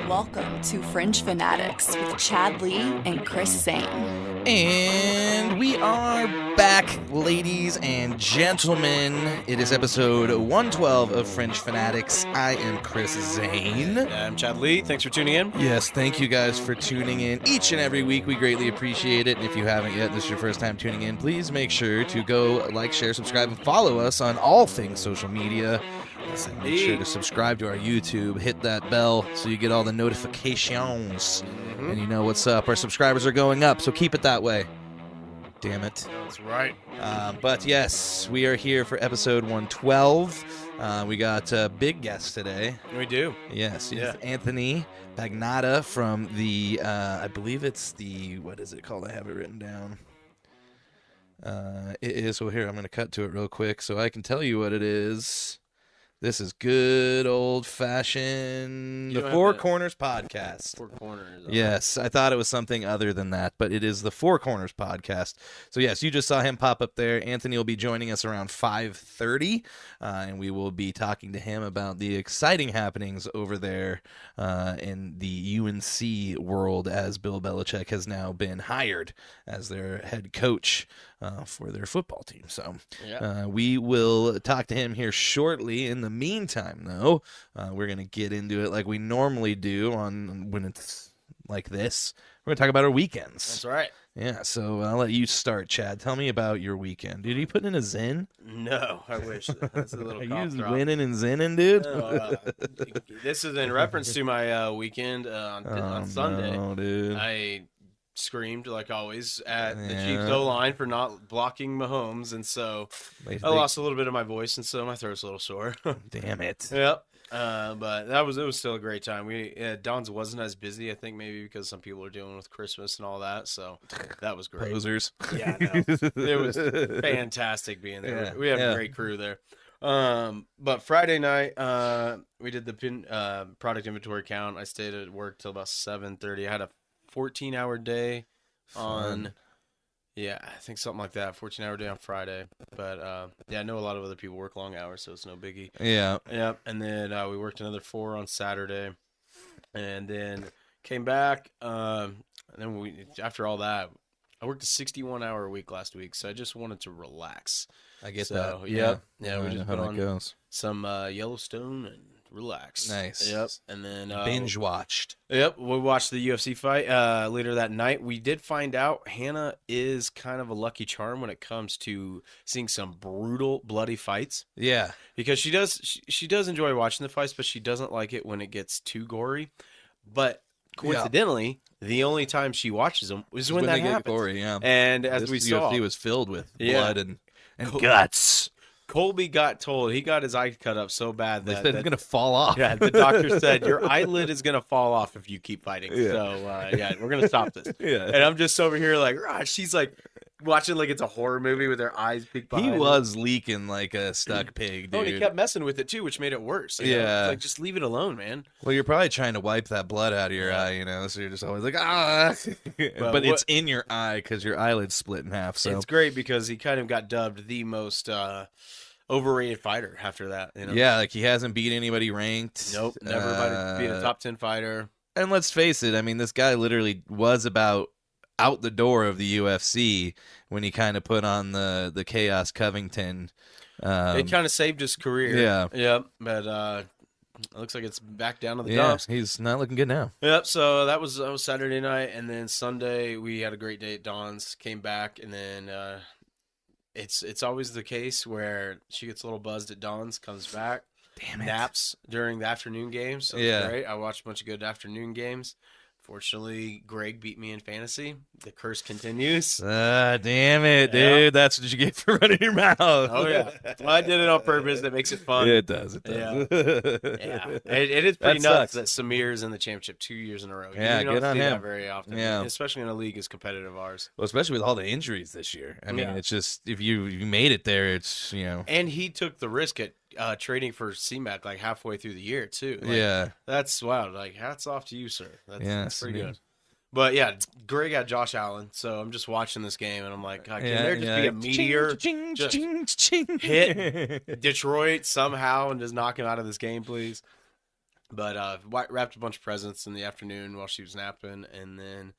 Welcome to Fringe Fanatics with Chad Lee and Chris Zane. And we are back, ladies and gentlemen. It is episode 112 of Fringe Fanatics. I am Chris Zane. I'm Chad Lee. Thanks for tuning in. Yes, thank you guys for tuning in each and every week. We greatly appreciate it. And if you haven't yet, this is your first time tuning in, please make sure to go like, share, subscribe, and follow us on all things social media. And make sure to subscribe to our YouTube, hit that bell so you get all the notifications and you know what's up. Our subscribers are going up, so keep it that way. Damn it. That's right. But yes, we are here for episode 112. We got a big guest today. We do. Yes, Yeah. Anthony Pagnotta from the, I believe it's the, what is it called? I have it written down. It is, well, here, I'm going to cut to it real quick so I can tell you what it is. This is good old-fashioned The Four Corners Podcast. Four Corners. Yes, I thought it was something other than that, but it is the Four Corners Podcast. So, yes, you just saw him pop up there. Anthony will be joining us around 5:30, and we will be talking to him about the exciting happenings over there in the UNC world, as Bill Belichick has now been hired as their head coach for their football team. So we will talk to him here shortly. In the meantime, though, we're going to get into it like we normally do on when it's like this. We're going to talk about our weekends. That's right. Yeah, so I'll let you start, Chad. Tell me about your weekend. Dude, are you putting in a Zen? No, I wish. That's a little Are cough you drop. winning and zenning, dude? No, this is in reference to my weekend on Sunday. No, dude. I screamed, like always, at the Chiefs O-line for not blocking Mahomes, and so I lost a little bit of my voice, and so my throat's a little sore. Damn it. Yep. But it was still a great time. Don's wasn't as busy, I think, maybe because some people are dealing with Christmas and all that, so that was great. Posers. Yeah, no, it was fantastic being there. Yeah, we have a great crew there. But Friday night, we did the product inventory count. I stayed at work till about 7:30. I had a 14-hour day on, I think something like that, 14-hour day on Friday. But, I know a lot of other people work long hours, so it's no biggie. Yeah. Yep, and then we worked another 4 on Saturday, and then came back, and then after all that, I worked a 61-hour week last week, so I just wanted to relax. I get that. Yeah, we just put on goes. some Yellowstone and relax. Nice. Yep, and then binge watched. Yep, we watched the UFC fight later that night. We did find out Hannah is kind of a lucky charm when it comes to seeing some brutal, bloody fights. Yeah, because she does enjoy watching the fights, but she doesn't like it when it gets too gory. But coincidentally, the only time she watches them is when that happens. Gory, yeah. And as we saw, UFC was filled with blood and guts. Colby got told, he got his eye cut up so bad that it's going to fall off. Yeah, the doctor said, your eyelid is going to fall off if you keep fighting. Yeah. So, we're going to stop this. Yeah. And I'm just over here like, she's like watching like it's a horror movie with her eyes peeked behind. He was leaking like a stuck pig, dude. Oh, and he kept messing with it too, which made it worse. You know? It's like, just leave it alone, man. Well, you're probably trying to wipe that blood out of your eye, you know, so you're just always like, but it's in your eye because your eyelid's split in half. So it's great because he kind of got dubbed the most overrated fighter after that. You know? Yeah, like he hasn't beat anybody ranked. Nope, never beat a top 10 fighter. And let's face it, I mean, this guy literally was about out the door of the UFC when he kind of put on the Chaos Covington. It kind of saved his career. Yeah. Yep. But it looks like it's back down to the dumps. dumps. He's not looking good now. Yep. So that was Saturday night, and then Sunday we had a great day at Dawn's. Came back, and then it's always the case where she gets a little buzzed at Dawn's, comes back. Damn it. Naps during the afternoon games. So it's great. I watched a bunch of good afternoon games. Fortunately, Greg beat me in fantasy. The curse continues. Damn it, dude. Yeah. That's what you get for running your mouth. Oh, yeah. Well, I did it on purpose. That makes it fun. It does. It does. Yeah. It is pretty nuts that Samir's in the championship 2 years in a row. Yeah, you don't good on see him. that very often. Yeah. Especially in a league as competitive as ours. Well, especially with all the injuries this year. I mean, it's just, if you made it there, it's, you know. And he took the risk at trading for C-Mac like halfway through the year, too. Like, yeah. That's wild. Like, hats off to you, sir. That's pretty good. But yeah, Greg got Josh Allen, so I'm just watching this game and I'm like, God, can there just be a meteor just hit Detroit somehow and just knock him out of this game, please? But wrapped a bunch of presents in the afternoon while she was napping, and then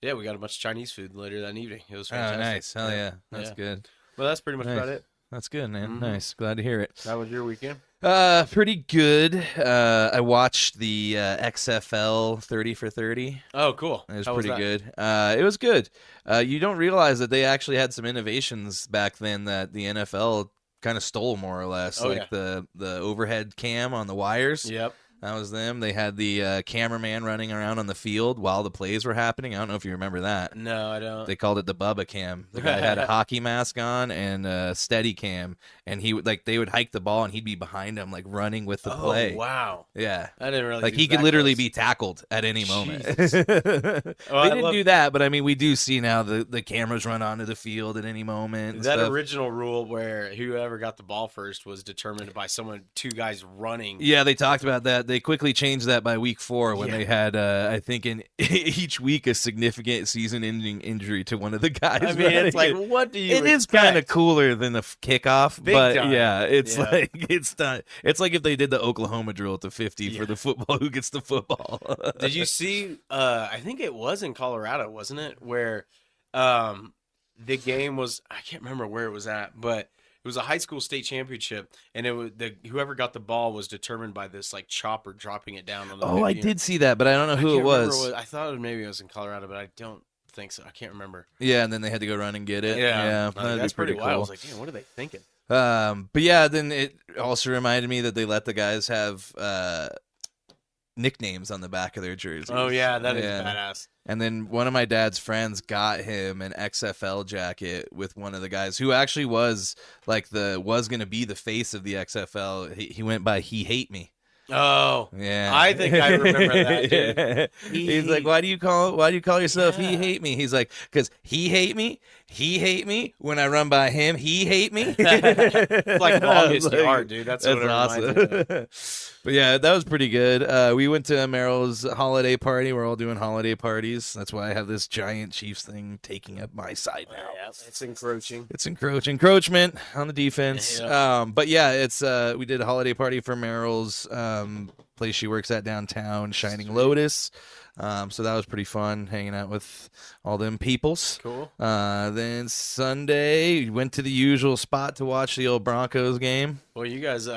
yeah, we got a bunch of Chinese food later that evening. It was fantastic. Oh, nice. Hell yeah. That's good. Well, that's pretty much about it. That's good, man. Nice. Glad to hear it. How was your weekend? Pretty good. I watched the XFL 30 for 30. Oh, cool. It was pretty good. It was good. You don't realize that they actually had some innovations back then that the NFL kind of stole, more or less. The overhead cam on the wires. Yep. That was them. They had the cameraman running around on the field while the plays were happening. I don't know if you remember that. No, I don't. They called it the Bubba Cam. The guy had a hockey mask on and a steady cam, and he would they would hike the ball and he'd be behind him running with the play. Oh, wow. Yeah. I didn't really he could literally be tackled at any moment. They didn't do that, but I mean, we do see now the cameras run onto the field at any moment. That original rule where whoever got the ball first was determined by two guys running. Yeah, they talked about that. They quickly changed that by week 4 when they had, I think, in each week a significant season-ending injury to one of the guys. I mean, it's like, what do you? It is kind of cooler than a kickoff, Big but time. yeah, it's like it's not. It's like if they did the Oklahoma drill at the 50 for the football. Who gets the football? Did you see? I think it was in Colorado, wasn't it? Where the game was. I can't remember where it was at, but it was a high school state championship, and it was whoever got the ball was determined by this chopper dropping it down on the. I did see that, but I don't know who it was. I thought maybe it was in Colorado, but I don't think so. I can't remember. Yeah, and then they had to go run and get it. Yeah, that's pretty cool. wild. I was like, damn, what are they thinking? But yeah, then it also reminded me that they let the guys have nicknames on the back of their jerseys. Oh yeah, that is badass. And then one of my dad's friends got him an XFL jacket with one of the guys who actually was was going to be the face of the XFL. He went by He Hate Me. Oh yeah, I think I remember that. Dude. He's like, why do you call yourself He Hate Me? He's like, because he hate me when I run by him. He hate me. It's like longest yard, dude. That's what it awesome. But yeah, that was pretty good. We went to Merrill's holiday party. We're all doing holiday parties. That's why I have this giant Chiefs thing taking up my side now. Yeah, it's encroaching. It's encroachment on the defense. Yeah. But yeah, it's we did a holiday party for Merrill's place she works at downtown, Shining Lotus. So that was pretty fun, hanging out with all them peoples. Cool. Then Sunday, went to the usual spot to watch the old Broncos game. Well, you guys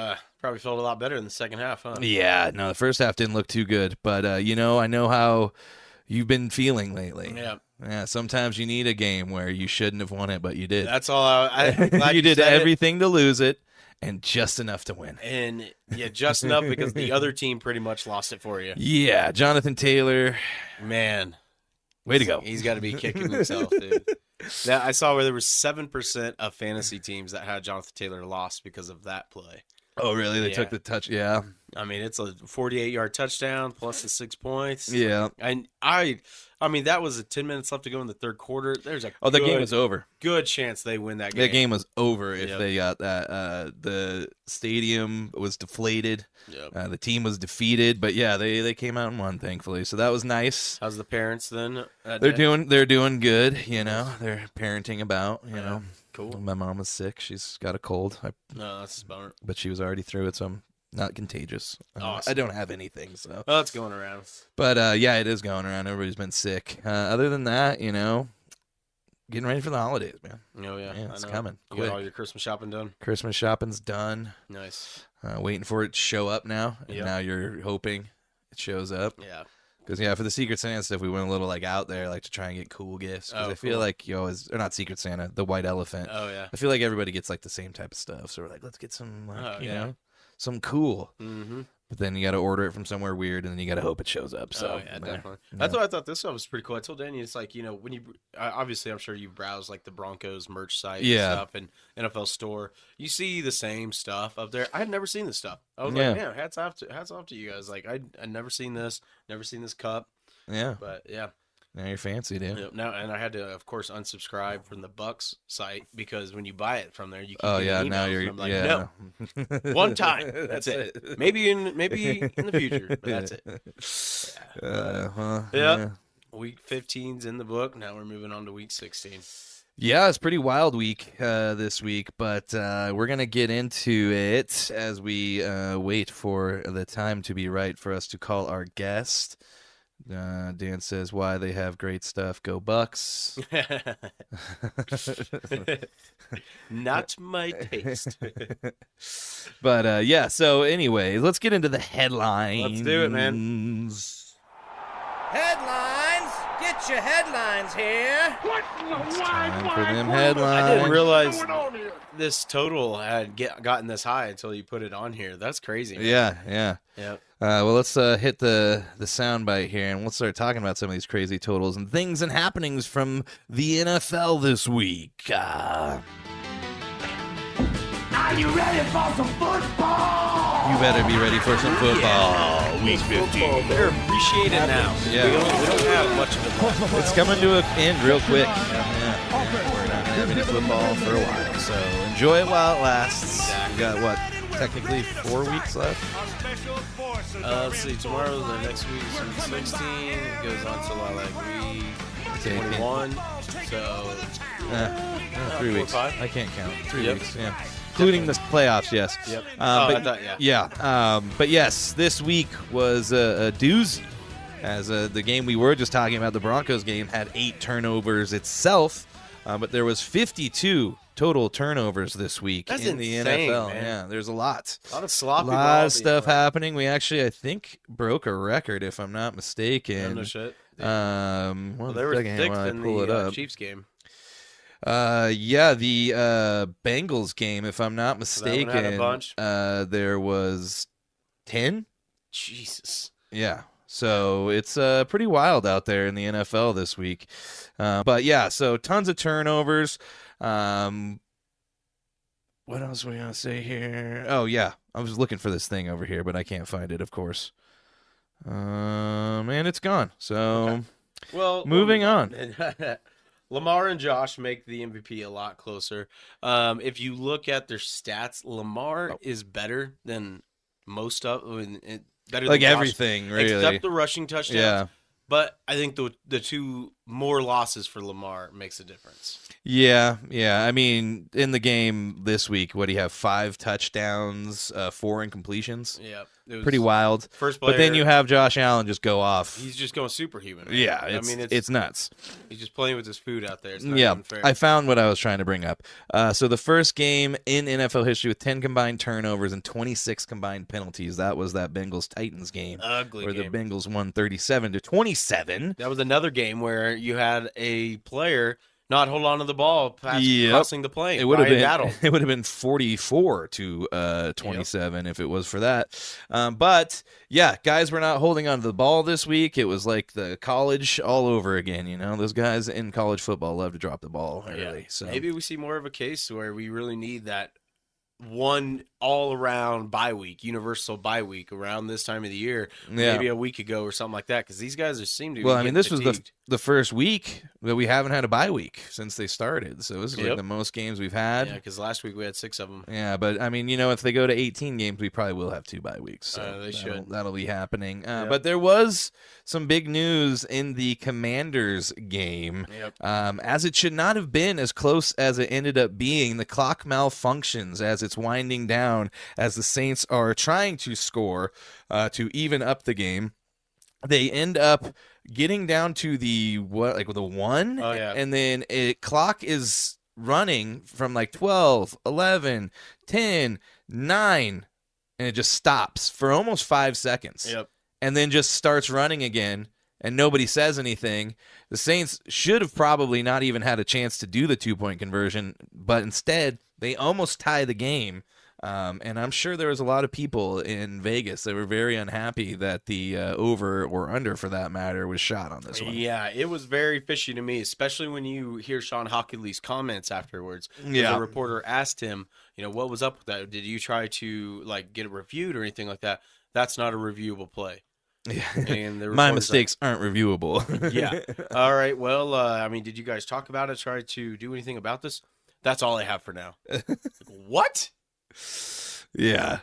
probably felt a lot better in the second half, huh? Yeah, no, the first half didn't look too good. But, I know how you've been feeling lately. Yeah. Yeah, sometimes you need a game where you shouldn't have won it, but you did. That's all. I'm glad you did everything to lose it. And just enough to win. And yeah, just enough because the other team pretty much lost it for you. Yeah, Jonathan Taylor. Man. Way to go. He's got to be kicking himself, dude. Now, I saw where there was 7% of fantasy teams that had Jonathan Taylor lost because of that play. Oh, really? They took the touch? Yeah. I mean, it's a 48-yard touchdown plus the 6 points. Yeah. And I mean, that was 10 minutes left to go in the third quarter. There's a the game was over. Good chance they win that game. The game was over if they got that. The stadium was deflated. Yep. The team was defeated, but yeah, they came out and won, thankfully. So that was nice. How's the parents then? They're doing good. They're parenting about. Cool. My mom was sick. She's got a cold. No, that's a bummer. But she was already through it, so I'm not contagious. Awesome. I don't have anything, so. Well, it's going around. But yeah, it is going around. Everybody's been sick. Other than that, getting ready for the holidays, man. Oh yeah, it's coming. You got all your Christmas shopping done? Christmas shopping's done. Nice. Waiting for it to show up now, and now you're hoping it shows up. Yeah. Because for the Secret Santa stuff, we went a little out there, to try and get cool gifts. Because I feel like you always, or not Secret Santa, the White Elephant. Oh yeah. I feel like everybody gets the same type of stuff. So we're like, let's get some, some cool. Mm-hmm. But then you got to order it from somewhere weird, and then you got to hope it shows up. So yeah, definitely. That's why I thought this stuff was pretty cool. I told Danny, it's when you obviously, I'm sure you browse the Broncos merch site and stuff and NFL store. You see the same stuff up there. I had never seen this stuff. I was like, man, hats off to you guys. I'd never seen this cup. Yeah. But yeah. Now you're fancy, dude. Yep. Now, and I had to, of course, unsubscribe from the Bucks site because when you buy it from there, you can now you're I'm like, no, one time, that's it. Maybe in the future, but that's it. Yeah. Week 15's in the book. Now we're moving on to week 16. Yeah, it's a pretty wild week this week, but we're going to get into it as we wait for the time to be right for us to call our guest. Dan says, why they have great stuff. Go Bucks. Not my taste. But, yeah, so anyway, let's get into the headlines. Let's do it, man. Headlines! Get your headlines here! Time for them headlines. I didn't realize this total had gotten this high until you put it on here. That's crazy, man. Yeah. Yep. Well, let's hit the sound bite here, and we'll start talking about some of these crazy totals and things and happenings from the NFL this week. Are you ready for some football? You better be ready for some football. Week 15. Better appreciate it now. Yeah. We don't have much of it left. It's coming to an end real quick. Yeah. We're not going to have any football for a while, so enjoy it while it lasts. We got, what, technically 4 weeks left? Let's see, tomorrow, the next week is week 16. It goes on till week 21. So, 3 weeks. 4 or 5? I can't count. 3 Yep. weeks, yeah. Including the playoffs, yes. Yep. But, I thought, yeah. Yeah. But yes, this week was a doozy. As the game we were just talking about, the Broncos game, had 8 turnovers itself. But there was 52 total turnovers this week That's in the insane, NFL. man. Yeah, there's a lot. A lot of sloppy A lot ball of being stuff played. happening. We actually, I think, broke a record, if I'm not mistaken. No shit. Well, They were second thick while I in pull it the up. Chiefs game. Yeah, the Bengals game, if I'm not that one had a mistaken, bunch. there was 10. Jesus. Yeah, so it's pretty wild out there in the NFL this week. But yeah, so tons of turnovers. What else were we gonna say here? Oh yeah, I was looking for this thing over here, but I can't find it, of course. And it's gone. So Okay. Well, moving on. Lamar and Josh make the MVP a lot closer. If you look at their stats, Lamar is better than most of better Like than Josh, everything, really. except the rushing touchdowns. Yeah. But I think the two more losses for Lamar makes a difference. Yeah. I mean, in the game this week, what do you have? 5 touchdowns, 4 incompletions. Yeah, it was Pretty wild. First player, But then you have Josh Allen just go off. he's just going superhuman. Man. Yeah, I mean it's nuts. he's just playing with his food out there. It's not Yeah, even fair. I found what I was trying to bring up. So the first game in NFL history with 10 combined turnovers and 26 combined penalties. That was that Bengals-Titans game. Ugly where game. the Bengals won 37-27. That was another game where you had a player not hold on to the ball, crossing the plane. It would have Ryan been Battle. it would have been 44-27 if it was for that. But yeah, guys were not holding on to the ball this week. It was like the college all over again. You know, those guys in college football love to drop the ball early. So Maybe we see more of a case where we really need that one all-around bye week, universal bye week around this time of the year, Yeah. maybe a week ago or something like that, because these guys seem to be Well, I mean, this was fatigued. the first week that we haven't had a bye week since they started. So this is like Yep. the most games we've had. Yeah, because last week we had 6 of them. Yeah, but I mean, you know, if they go to 18 games, we probably will have 2 bye weeks. So They should. That'll be happening. Yep. But there was some big news in the Commanders game. Yep. As it should not have been as close as it ended up being. The clock malfunctions as it's winding down as the Saints are trying to score to even up the game. They end up getting down to the 1, Oh, yeah. and then clock is running from like 12, 11, 10, 9, and it just stops for almost 5 seconds. Yep. And then just starts running again, and nobody says anything. The Saints should have probably not even had a chance to do the 2-point conversion, but instead they almost tie the game. And I'm sure there was a lot of people in Vegas that were very unhappy that the over or under, for that matter, was shot on this one. Yeah, it was very fishy to me, especially when you hear Sean Hockley's comments afterwards. Yeah. The reporter asked him, what was up with that? Did you try to get it reviewed or anything like that? That's not a reviewable play. Yeah. And the My reporter's mistakes aren't reviewable. like, yeah. All right. Well, did you guys talk about it? Try to do anything about this? That's all I have for now. What? Yeah.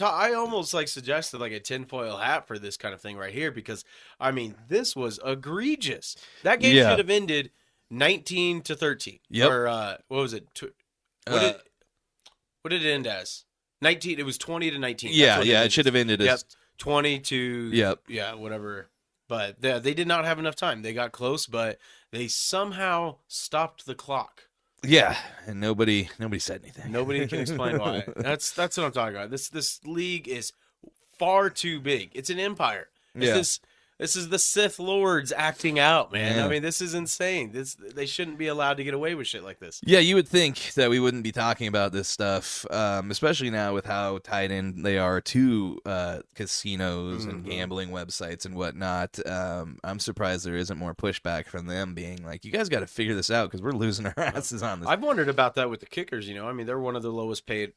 I almost suggested a tinfoil hat for this kind of thing right here because I mean this was egregious. That game should have ended 19-13. Yep. Or what was it? What did it end as? 19. It was 20-19. Yeah, it should have ended as 20 to Yep. Yeah, whatever. But they did not have enough time. They got close, but they somehow stopped the clock. Yeah, and nobody said anything. Nobody can explain why. That's what I'm talking about. This league is far too big. It's an empire. This is the Sith Lords acting out, man. Yeah. I mean, this is insane. They shouldn't be allowed to get away with shit like this. Yeah, you would think that we wouldn't be talking about this stuff, especially now with how tied in they are to casinos and gambling websites and whatnot. I'm surprised there isn't more pushback from them being like, you guys got to figure this out because we're losing our asses on this. I've wondered about that with the kickers. I mean, they're one of the lowest paid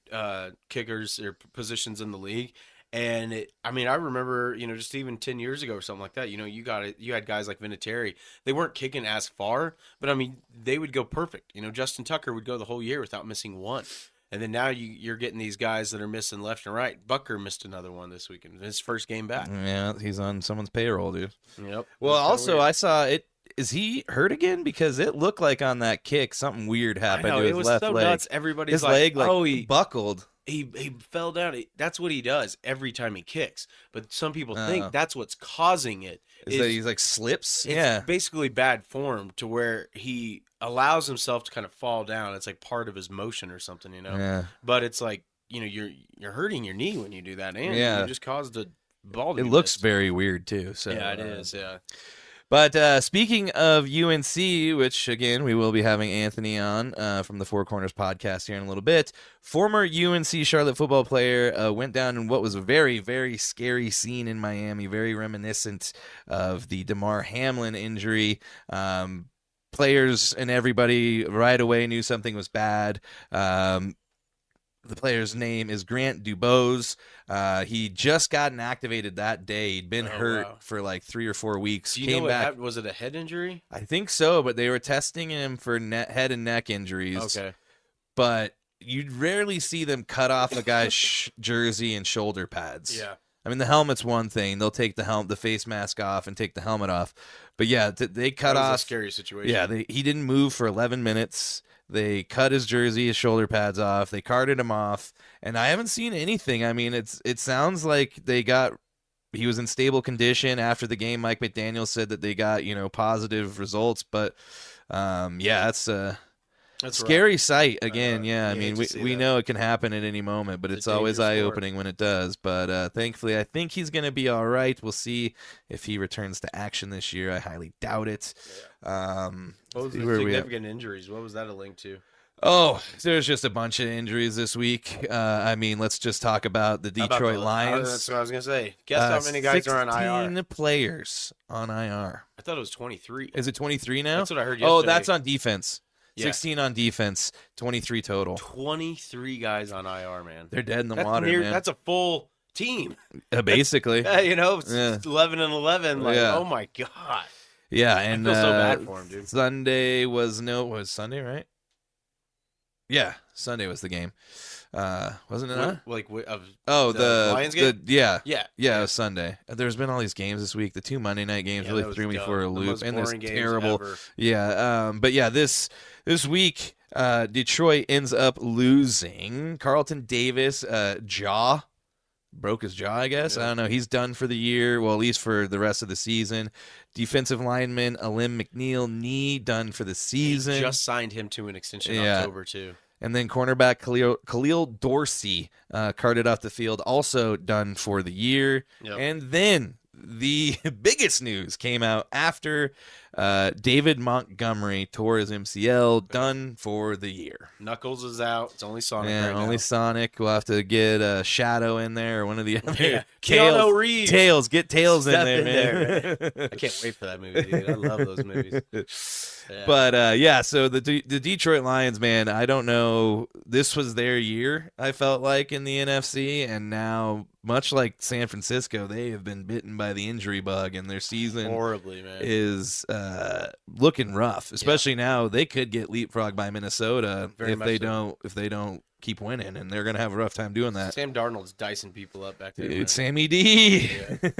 kickers or positions in the league. And I remember, just even 10 years ago or something like that, you had guys like Vinatieri. They weren't kicking as far, but I mean, they would go perfect. Justin Tucker would go the whole year without missing one. And then now you're getting these guys that are missing left and right. Bucker missed another one this weekend, his first game back. Yeah, he's on someone's payroll, dude. Yep. Well, also, I saw it. Is he hurt again? Because it looked like on that kick, something weird happened to his left leg. Nuts. Everybody's his leg he buckled. He fell down. That's what he does every time he kicks. But some people think that's what's causing it. Is that he's slips? It's basically bad form to where he allows himself to kind of fall down. It's like part of his motion or something, Yeah. But it's like, you're hurting your knee when you do that, and you just caused a ball to It be looks missed. very weird too. So Yeah, it is. Yeah. But speaking of UNC, which, again, we will be having Anthony on from the Four Corners podcast here in a little bit, former UNC Charlotte football player went down in what was a very, very scary scene in Miami, very reminiscent of the Damar Hamlin injury. Players and everybody right away knew something was bad. The player's name is Grant Dubose. He just gotten activated that day. He'd been hurt for 3 or 4 weeks. Do you Came know back. was it a head injury? I think so, but they were testing him for head and neck injuries. Okay. But you'd rarely see them cut off a guy's jersey and shoulder pads. Yeah. I mean, the helmet's one thing. They'll take the face mask off and take the helmet off. But yeah, they cut That was off. a scary situation. Yeah, he didn't move for 11 minutes. They cut his jersey, his shoulder pads off. They carted him off, and I haven't seen anything. I mean, it sounds like he was in stable condition after the game. Mike McDaniel said that they got positive results, but it's a scary sight again. I mean, we know it can happen at any moment, but it's always eye-opening when it does. But thankfully, I think he's going to be all right. We'll see if he returns to action this year. I highly doubt it. What was the significant injuries? What was that a link to? Oh, there's just a bunch of injuries this week. I mean, let's just talk about the Detroit Lions. That's what I was going to say. Guess how many guys are on IR? 16 players on IR. I thought it was 23. Is it 23 now? That's what I heard yesterday. Oh, that's on defense. Yeah. 16 on defense, 23 total. 23 guys on IR, man. They're dead in the water, man. That's a full team. Basically. 11 and 11. Oh, my God. Yeah, and I feel so bad for him, dude. Sunday was Sunday, right? Yeah, Sunday was the game. Wasn't it? The Lions game? Yeah, it was Sunday. There's been all these games this week. The 2 Monday night games really threw me for a loop, and there's terrible. Ever. Yeah, but yeah, this week Detroit ends up losing. Carlton Davis broke his jaw, I guess. Yeah. I don't know. He's done for the year, well, at least for the rest of the season. Defensive lineman Alim McNeil, knee, done for the season. They just signed him to an extension in October, too. And then cornerback Khalil Dorsey carted off the field, also done for the year. Yep. And then the biggest news came out after David Montgomery tore his MCL, done for the year. Knuckles is out. It's only Sonic right now. Only Sonic. We'll have to get Shadow in there or one of the other. Yeah. Keanu Reeves. Tails. Get Tails Step in there, man. I can't wait for that movie, dude. I love those movies. Yeah. But, so the Detroit Lions, man, I don't know. This was their year, I felt like, in the NFC, and now, much like San Francisco, they have been bitten by the injury bug, and their season horribly, man. is looking rough, especially now. They could get leapfrogged by Minnesota Very if much they so. don't keep winning, and they're gonna have a rough time doing that. Sam Darnold's dicing people up back there. man. It's Sammy D.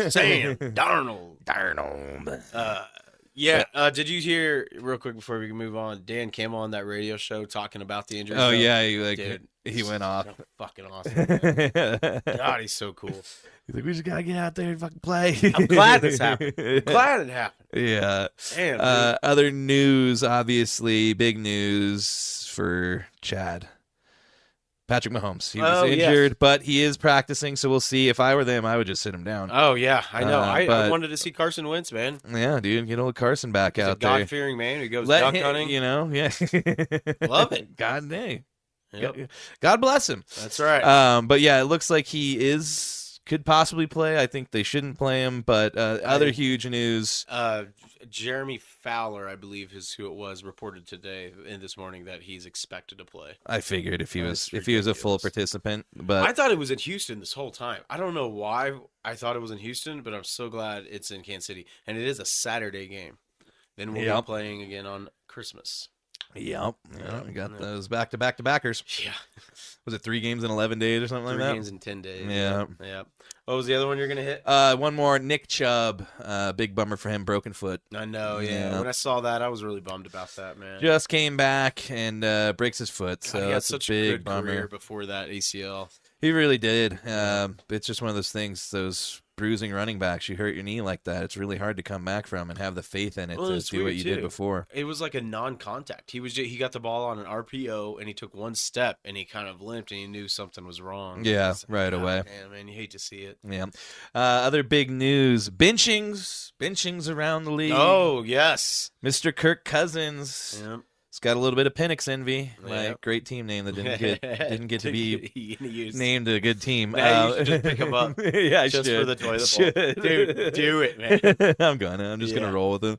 Sam Darnold. Darnold. Did you hear real quick before we can move on? Dan Campbell on that radio show talking about the injuries. Oh though? yeah, Dude, he went off. so fucking awesome. Man. God, he's so cool. He's like, we just gotta get out there and fucking play. I'm glad this happened. Glad it happened. Yeah. Damn. Dude. Other news, obviously, big news for Chad. Patrick Mahomes. He was injured, but he is practicing, so we'll see. If I were them, I would just sit him down. Oh yeah, I know. I but- wanted to see Carson Wentz, man. Yeah, dude, get old Carson back He's a out there. God-fearing man who goes Let duck him, hunting. yeah. Love it. God dang. Yep. God bless him. That's right. But yeah, it looks like he could possibly play. I think they shouldn't play him, but other huge news. Jeremy Fowler, I believe, is who it was, reported today and this morning that he's expected to play. I figured if he was That's a full ridiculous. participant, but I thought it was in Houston this whole time. I don't know why I thought it was in Houston, but I'm so glad it's in Kansas City. And it is a Saturday game. Then we'll be playing again on Christmas. Yep. Yeah, we got those back-to-backers. Yeah. Was it 3 games in 11 days or something like 3 that? games in 10 days. Yeah. Yeah. What was the other one you're going to hit? One more, Nick Chubb. Big bummer for him, broken foot. I know, yeah. Yeah. When I saw that, I was really bummed about that, man. Just came back and breaks his foot, so God, he had that's such a big good bummer. career before that ACL. He really did. It's just one of those things, those bruising running backs. You hurt your knee like that, it's really hard to come back from and have the faith in it Well, to it's do what weird, you too. did before. It was like a non-contact. He got the ball on an RPO and he took one step and he kind of limped and he knew something was wrong. Yeah, It's like, right God, away. Man, you hate to see it. Yeah. Other big news: benchings around the league. Oh yes, Mr. Kirk Cousins. yeah. It's got a little bit of Penix envy. My Yeah. great team name that didn't get to be used. named a good team. Now you should just pick 'em up. Yeah, I Just should. for the toilet bowl. Should. Dude, do it, man. I'm just Yeah. gonna roll with him.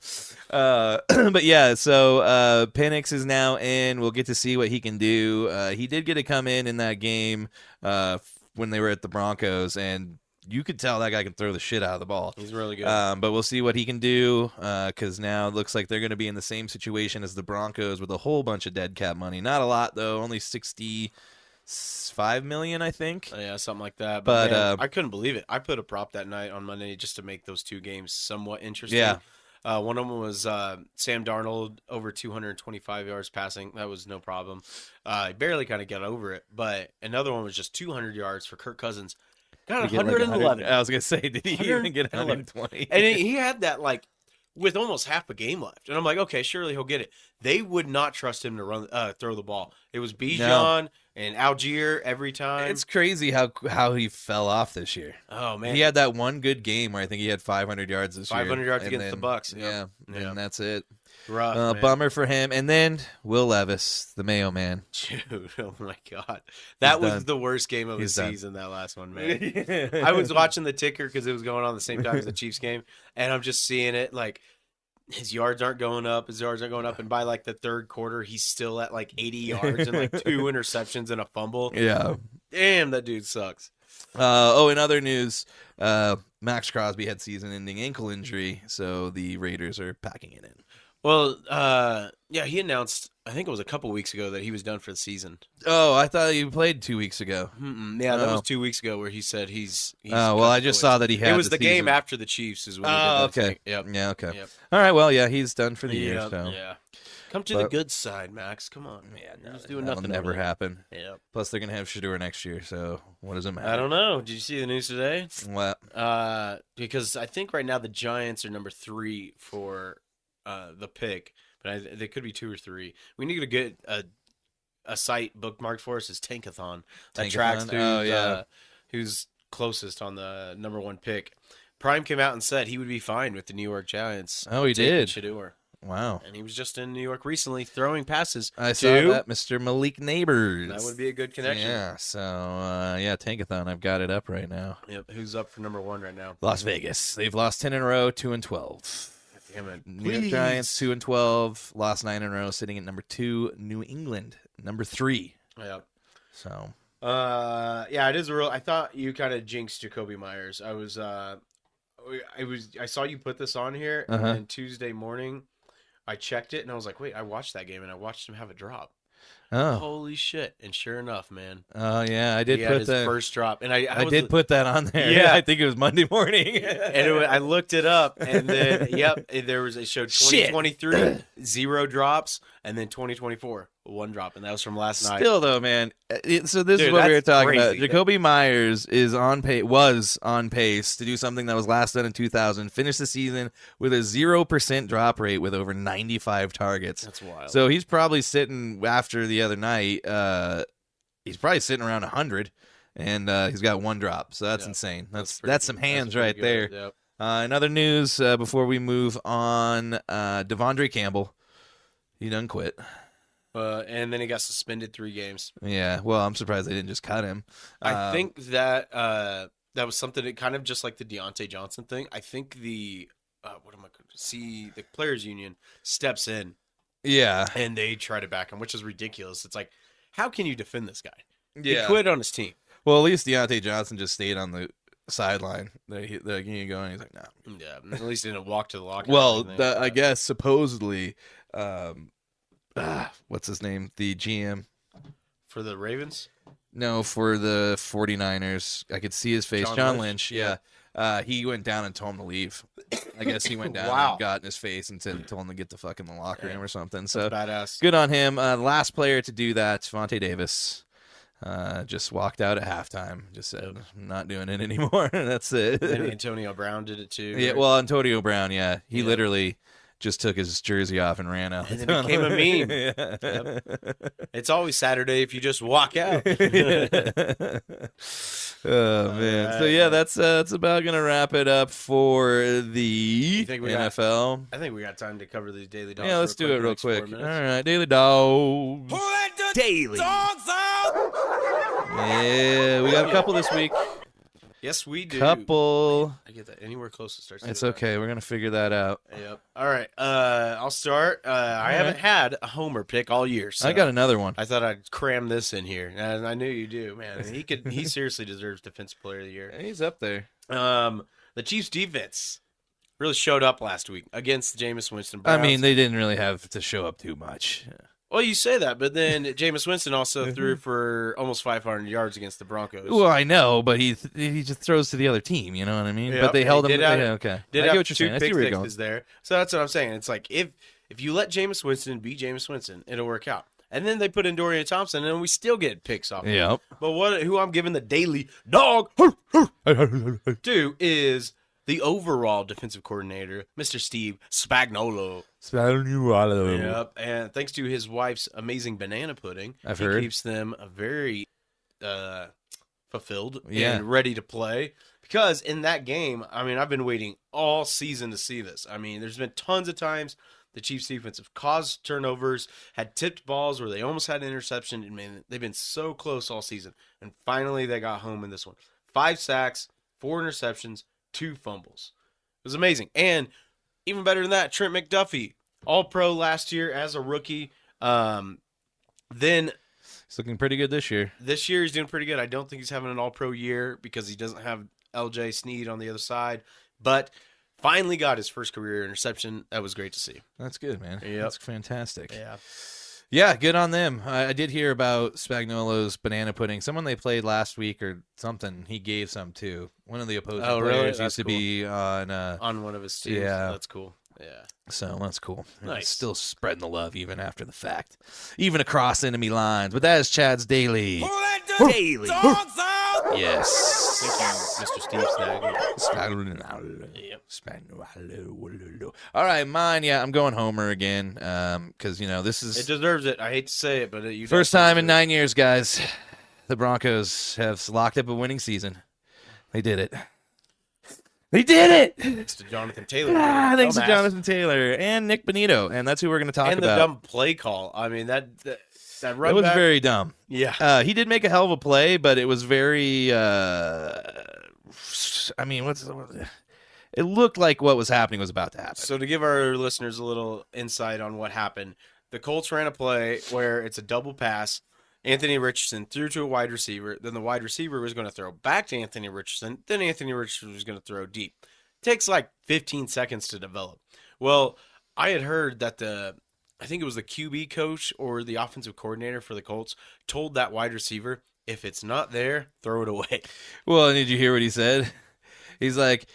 But yeah, so Penix is now in. We'll get to see what he can do. He did get to come in that game when they were at the Broncos, and you could tell that guy can throw the shit out of the ball. He's really good. But we'll see what he can do because now it looks like they're going to be in the same situation as the Broncos with a whole bunch of dead cap money. Not a lot, though. Only $65 million, I think. Yeah, something like that. But, man, I couldn't believe it. I put a prop that night on Monday just to make those 2 games somewhat interesting. Yeah. One of them was Sam Darnold over 225 yards passing. That was no problem. I barely kind of got over it. But another one was just 200 yards for Kirk Cousins. Got Did he get, like, 111. I was going to say, did he even get 111? 120? And he had that like with almost half a game left. And I'm like, okay, surely he'll get it. They would not trust him to throw the ball. It was Bijan and Algier every time. It's crazy how he fell off this year. Oh man, He had that one good game where I think he had 500 yards this year. 500 yards and against the Bucks. Yeah, Yeah. and that's it. rough. Man. Bummer for him. And then Will Levis, the Mayo man. Dude, oh my god, that was done. the worst game of the He's done. season. That last one, man. I was watching the ticker because it was going on the same time as the Chiefs game, and I'm just seeing it like his yards aren't going up, and by like the third quarter, he's still at like 80 yards and like 2 interceptions and a fumble. Yeah. Damn, that dude sucks. In other news, Max Crosby had season-ending ankle injury, so the Raiders are packing it in. Well, yeah, he announced, I think it was a couple weeks ago, that he was done for the season. Oh, I thought you played 2 weeks ago. Yeah, that Oh. was 2 weeks ago where he said he's Oh, well, I just saw that he had It was the game season. after the Chiefs is when he did Oh, that okay. thing. Yep. Yeah, okay. Yep. All right, well, yeah, he's done for the year, Yep, so. yeah. Come to the But- good side, Max. Come on. Yeah, You're just doing that'll nothing. never over there. happen. Yep. Plus, they're going to have Shador next year, so what does it matter? I don't know. Did you see the news today? What? Because I think right now the Giants are number 3 for the pick, but they could be 2 or 3. We need to get a site bookmarked for us is Tankathon. That tracks Tankathon? who's closest on the number 1 pick. Prime came out and said he would be fine with the New York Giants. Oh, he taking did? Shador. Wow. And he was just in New York recently throwing passes. I saw to- that, Mr. Malik Neighbors. That would be a good connection. Yeah, so, Tankathon, I've got it up right now. Yep. Who's up for number 1 right now? Las Vegas. They've lost 10 in a row, 2-12. Damn it. New York Giants, 2-12. Lost 9 in a row, sitting at number 2. New England, number 3. Yep. So, Yeah, it is a real. I thought you kind of jinxed Jacoby Myers. I saw you put this on here, Uh-huh. and then Tuesday morning, I checked it and I was like, wait, I watched that game and I watched him have a drop. Oh, Holy shit! And sure enough, man, yeah, I did he had put his that. first drop, and I was, did put that on there. Yeah. I think it was Monday morning. and I looked it up, and then it showed 2023 0 drops, and then 2024 1 drop, and that was from last night. Still though, man. So this is Dude, what we were that's talking about. crazy. Jacoby Myers was on pace to do something that was last done in 2000. Finish the season with a 0% drop rate with over 95 targets. That's wild. So he's probably sitting after the other night. He's probably sitting around 100, and he's got 1 drop. So that's insane. That's some hands right there. Yep. In other news, before we move on, Devondre Campbell, he done quit. And then he got suspended 3 games. Yeah, well, I'm surprised they didn't just cut him. I think that that was something that kind of just like the Deontay Johnson thing. I think the the players union steps in Yeah, and they try to back him, which is ridiculous. It's like, how can you defend this guy? yeah. He quit on his team. Well, at least Deontay Johnson just stayed on the sideline. They're like, "Can you go?" And he's like, "No." Yeah, at least he didn't walk to the locker room. Well, or anything. I guess supposedly, what's his name? The GM. For the Ravens? No, for the 49ers. I could see his face. John Lynch. Yeah. He went down and told him to leave. I guess he went down Wow. and got in his face and told him to get the fuck in the locker room or something. So Badass. good on him. The last player to do that, Vontae Davis, just walked out at halftime. Just said, "I'm not doing it anymore." That's it. And Antonio Brown did it too. Yeah, right? well, Antonio Brown, he literally just took his jersey off and ran out. And then it became a meme. Yeah. Yep. It's always Saturday if you just walk out. Oh man! So yeah, that's about gonna wrap it up for the think we NFL. I think we got time to cover these daily dogs. Yeah, let's do it real next 4 quick. All minutes. right, Daily Dogs. Daily. Dogs out. Yeah, we got a couple this week. Yes, we do. Couple. I get that anywhere close to start. It's okay. We're gonna figure that out. Yep. All right. I'll start. I haven't had a homer pick all year. So I got another one. I thought I'd cram this in here, and I knew you do, man. He seriously deserves Defensive Player of the Year. He's up there. The Chiefs defense really showed up last week against the Jameis Winston I Browns. mean, they didn't really have to show up too much. well, you say that, but then Jameis Winston also threw for almost 500 yards against the Broncos. Well, I know, but he just throws to the other team. You know what I mean? Yep, But they and held he him. did have- Yeah, okay. Did I have get what you're 2 saying. I see pick where you're going. sixes there. So that's what I'm saying. It's like if you let Jameis Winston be Jameis Winston, it'll work out. And then they put in Dorian Thompson, and we still get picks off. Yep. But who I'm giving the daily dog to is the overall defensive coordinator, Mr. Steve Spagnuolo. Yep. And thanks to his wife's amazing banana pudding, I've he heard. keeps them very fulfilled Yeah. and ready to play. Because in that game, I mean, I've been waiting all season to see this. I mean, there's been tons of times the Chiefs defense have caused turnovers, had tipped balls where they almost had an interception. And man, they've been so close all season. And finally, they got home in this one. 5 sacks, 4 interceptions, 2 fumbles. It was amazing. And even better than that, Trent McDuffie, All-Pro last year as a rookie. Then He's looking pretty good this year. this year he's doing pretty good. I don't think he's having an All-Pro year because he doesn't have LJ Snead on the other side. But finally got his first career interception. That was great to see. That's good, man. Yep. That's fantastic. Yeah. Yeah, good on them. I did hear about Spagnuolo's banana pudding. Someone they played last week or something, he gave some too. One of the opposing Oh, really? players That's used to be on. On one of his teams. Yeah. That's cool. Yeah. So that's cool. Nice. Still spreading the love even after the fact, even across enemy lines. But that is Chad's Daily. Daily. Dogs out. Yes. Thank you, Mr. Steve Snag. All right, mine. Yeah, I'm going Homer again. Because this is It deserves it. I hate to say it, but you first time in 9 years, guys. The Broncos have locked up a winning season. They did it. They did it. Thanks to Jonathan Taylor. Thanks to Dumbass. Jonathan Taylor and Nick Bonito, and that's who we're going to talk And the about. dumb play call. I mean, that run It was back. very dumb. Yeah. He did make a hell of a play, but it was very. It looked like what was happening was about to happen. So to give our listeners a little insight on what happened, the Colts ran a play where it's a double pass. Anthony Richardson threw to a wide receiver. Then the wide receiver was going to throw back to Anthony Richardson. Then Anthony Richardson was going to throw deep. Takes like 15 seconds to develop. Well, I had heard that I think it was the QB coach or the offensive coordinator for the Colts told that wide receiver, if it's not there, throw it away. Well, and did you hear what he said? He's like,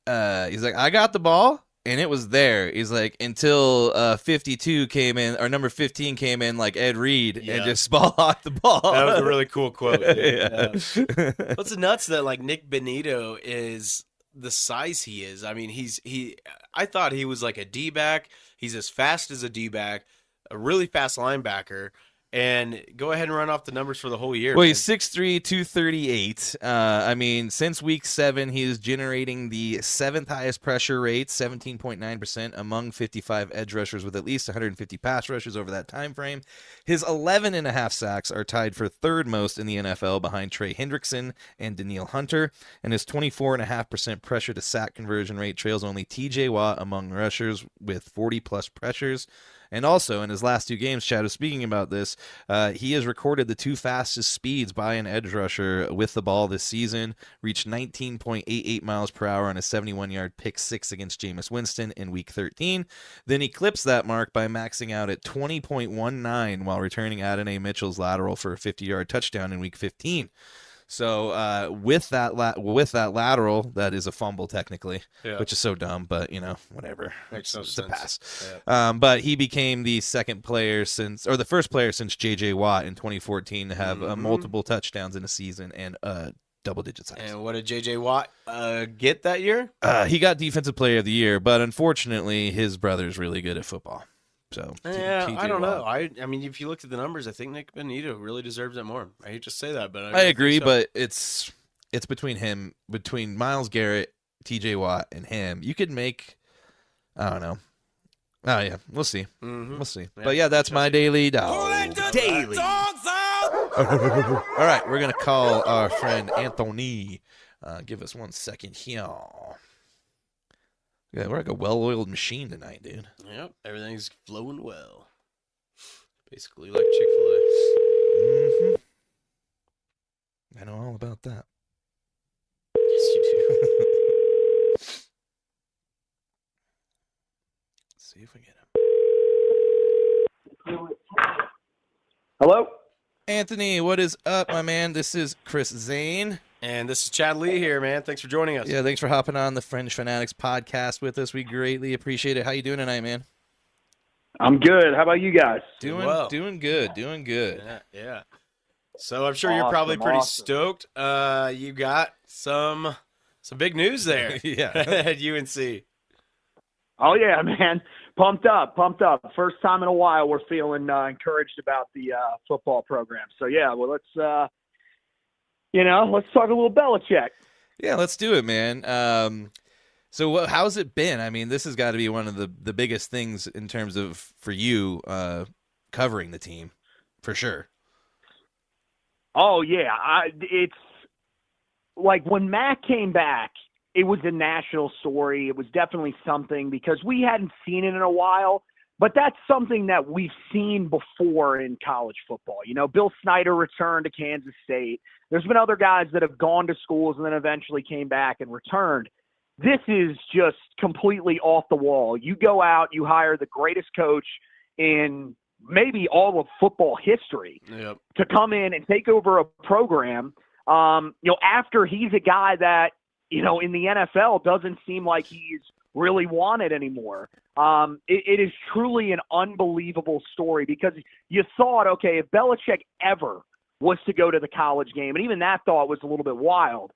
I got the ball and it was there. He's like, until 52 came in, or number 15 came in, like Ed Reed, and just ball hawked the ball. That was a really cool quote. Dude. Yeah. What's nuts that like Nick Benito is the size he is. I mean, I thought he was like a D-back. He's as fast as a D-back, a really fast linebacker. And go ahead and run off the numbers for the whole year. Well, man. he's 6'3", 238. I mean, since week 7, he is generating the 7th highest pressure rate, 17.9% among 55 edge rushers with at least 150 pass rushes over that time frame. His 11.5 sacks are tied for third most in the NFL behind Trey Hendrickson and Danielle Hunter, and his 24.5% pressure to sack conversion rate trails only TJ Watt among rushers with 40-plus pressures. And also, in his last 2 games, Chad was speaking about this, he has recorded the 2 fastest speeds by an edge rusher with the ball this season, reached 19.88 miles per hour on a 71-yard pick 6 against Jameis Winston in Week 13. Then he clips that mark by maxing out at 20.19 while returning Adonai Mitchell's lateral for a 50-yard touchdown in Week 15. So with that lateral, that is a fumble technically, which is so dumb, but whatever. Makes no it's sense. a pass. Yeah. But he became the the first player since J.J. Watt in 2014 to have multiple touchdowns in a season and double-digit sacks. And what did J.J. Watt get that year? He got Defensive Player of the Year, but unfortunately, his brother's really good at football. So I don't know. I mean, if you looked at the numbers, I think Nick Benito really deserves it more. I hate to say that, but I agree. But it's between Myles Garrett, T.J. Watt, and him. You could make, I don't know. Oh yeah, we'll see. We'll see. Yeah, but yeah, that's my daily dog. Daily. All right, we're gonna call our friend Anthony. Give us 1 second here. Yeah, we're like a well-oiled machine tonight, dude. Yep, everything's flowing well. Basically like Chick-fil-A. I know all about that. Yes, you do. Let's see if we get him. Hello? Anthony, what is up, my man? This is Chris Zane. And this is Chad Lee here, man. Thanks for joining us. Yeah, thanks for hopping on the Fringe Fanatics podcast with us. We greatly appreciate it. How you doing tonight, man? I'm good. How about you guys? Doing good. Yeah. So I'm sure you're probably pretty stoked. You got some big news there. Yeah. At UNC. Oh, yeah, man. Pumped up. First time in a while we're feeling encouraged about the football program. So, yeah, well, let's talk a little Belichick. Yeah, let's do it, man. So how's it been? I mean, this has got to be one of the biggest things in terms of, for you, covering the team, for sure. Oh, yeah. It's like when Mac came back, it was a national story. It was definitely something because we hadn't seen it in a while, but that's something that we've seen before in college football. Bill Snyder returned to Kansas State. There's been other guys that have gone to schools and then eventually came back and returned. This is just completely off the wall. You go out, you hire the greatest coach in maybe all of football history to come in and take over a program, after he's a guy that, in the NFL doesn't seem like he's really wanted anymore. It is truly an unbelievable story because you thought, okay, if Belichick ever was to go to the college game, and even that thought was a little bit wild,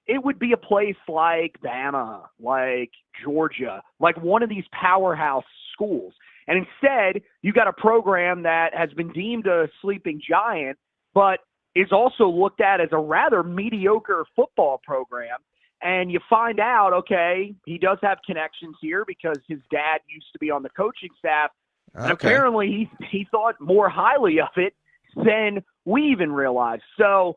it would be a place like Bama, like Georgia, like one of these powerhouse schools. And instead, you got a program that has been deemed a sleeping giant, but is also looked at as a rather mediocre football program. And you find out, okay, he does have connections here because his dad used to be on the coaching staff. Okay. And apparently he thought more highly of it than we even realized. So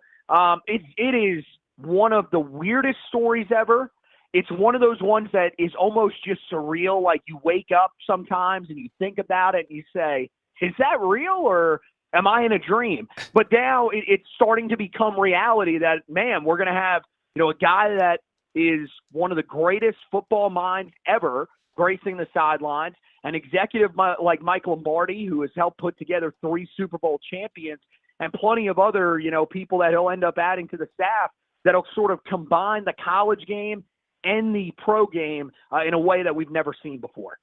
it is one of the weirdest stories ever. It's one of those ones that is almost just surreal. Like you wake up sometimes and you think about it and you say, is that real or am I in a dream? But now it's starting to become reality that, man, we're going to have, a guy that is one of the greatest football minds ever gracing the sidelines. an executive like Mike Lombardi, who has helped put together 3 Super Bowl champions, and plenty of other, people that he'll end up adding to the staff that'll sort of combine the college game and the pro game in a way that we've never seen before.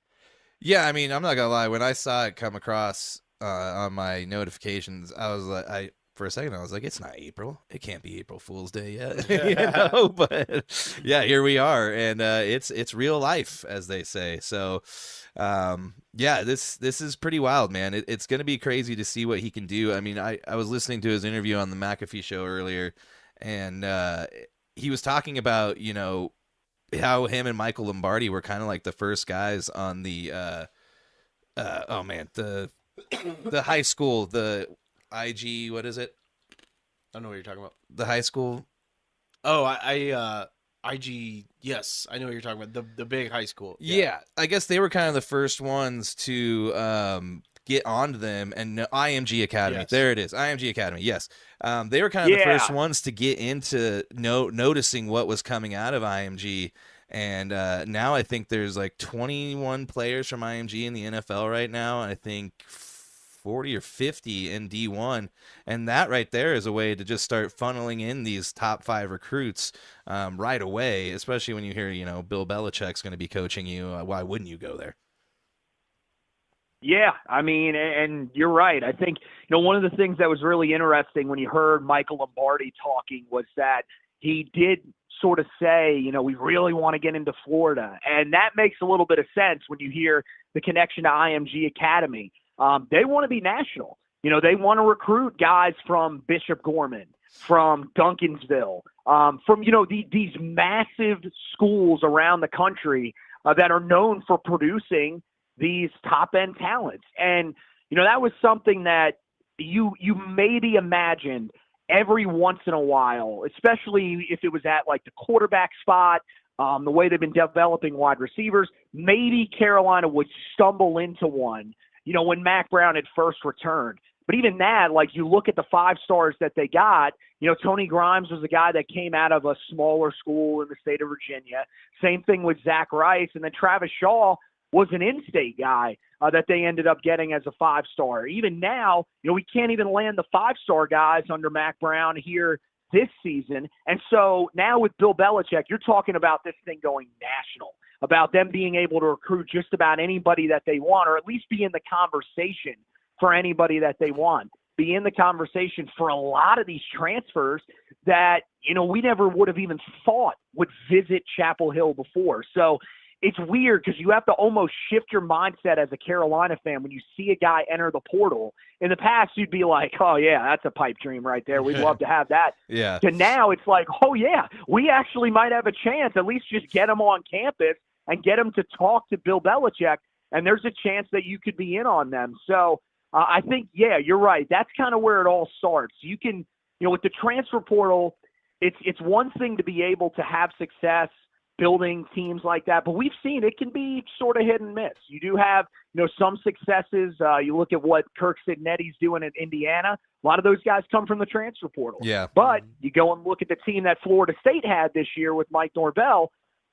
Yeah, I mean, I'm not gonna lie. When I saw it come across on my notifications, I was like, for a second, I was like, it's not April. It can't be April Fool's Day yet. But yeah, here we are, and it's real life, as they say. So, yeah, this is pretty wild, man. It's gonna be crazy to see what he can do. I mean, I was listening to his interview on the McAfee show earlier, and he was talking about, how him and Michael Lombardi were kind of like the first guys on the the high school, the IG, what is it? I don't know what you're talking about. The high school. Oh, IG. Yes, I know what you're talking about. The big high school. Yeah, I guess they were kind of the first ones to get onto them, and IMG Academy. Yes. There it is, IMG Academy. Yes, they were kind of the first ones to get into noticing what was coming out of IMG, and now I think there's like 21 players from IMG in the NFL right now. I think 40 or 50 in D1, and that right there is a way to just start funneling in these top 5 recruits right away, especially when you hear, Bill Belichick's going to be coaching you. Why wouldn't you go there? Yeah, I mean, and you're right. I think, one of the things that was really interesting when you heard Michael Lombardi talking was that he did sort of say, we really want to get into Florida. And that makes a little bit of sense when you hear the connection to IMG Academy. They want to be national. They want to recruit guys from Bishop Gorman, from Duncansville, from, these massive schools around the country that are known for producing these top-end talents. And, that was something that you maybe imagined every once in a while, especially if it was at, like, the quarterback spot, the way they've been developing wide receivers. Maybe Carolina would stumble into one, when Mac Brown had first returned. But even that, like, you look at the 5 stars that they got, Tony Grimes was a guy that came out of a smaller school in the state of Virginia. Same thing with Zach Rice. And then Travis Shaw was an in-state guy that they ended up getting as a 5-star. Even now, we can't even land the 5-star guys under Mac Brown here this season. And so now with Bill Belichick, you're talking about this thing going national, about them being able to recruit just about anybody that they want, or at least be in the conversation for anybody that they want, be in the conversation for a lot of these transfers that, we never would have even thought would visit Chapel Hill before. So it's weird because you have to almost shift your mindset as a Carolina fan when you see a guy enter the portal. In the past, you'd be like, oh, yeah, that's a pipe dream right there. We'd love to have that. Yeah. To now, it's like, oh, yeah, we actually might have a chance. At least just get him on campus and get him to talk to Bill Belichick, and there's a chance that you could be in on them. So I think, yeah, you're right. That's kind of where it all starts. You can, with the transfer portal, it's one thing to be able to have success building teams like that, but we've seen it can be sort of hit and miss. You do have, some successes. You look at what Kirk Cignetti's doing in Indiana. A lot of those guys come from the transfer portal. Yeah. But you go and look at the team that Florida State had this year with Mike Norvell,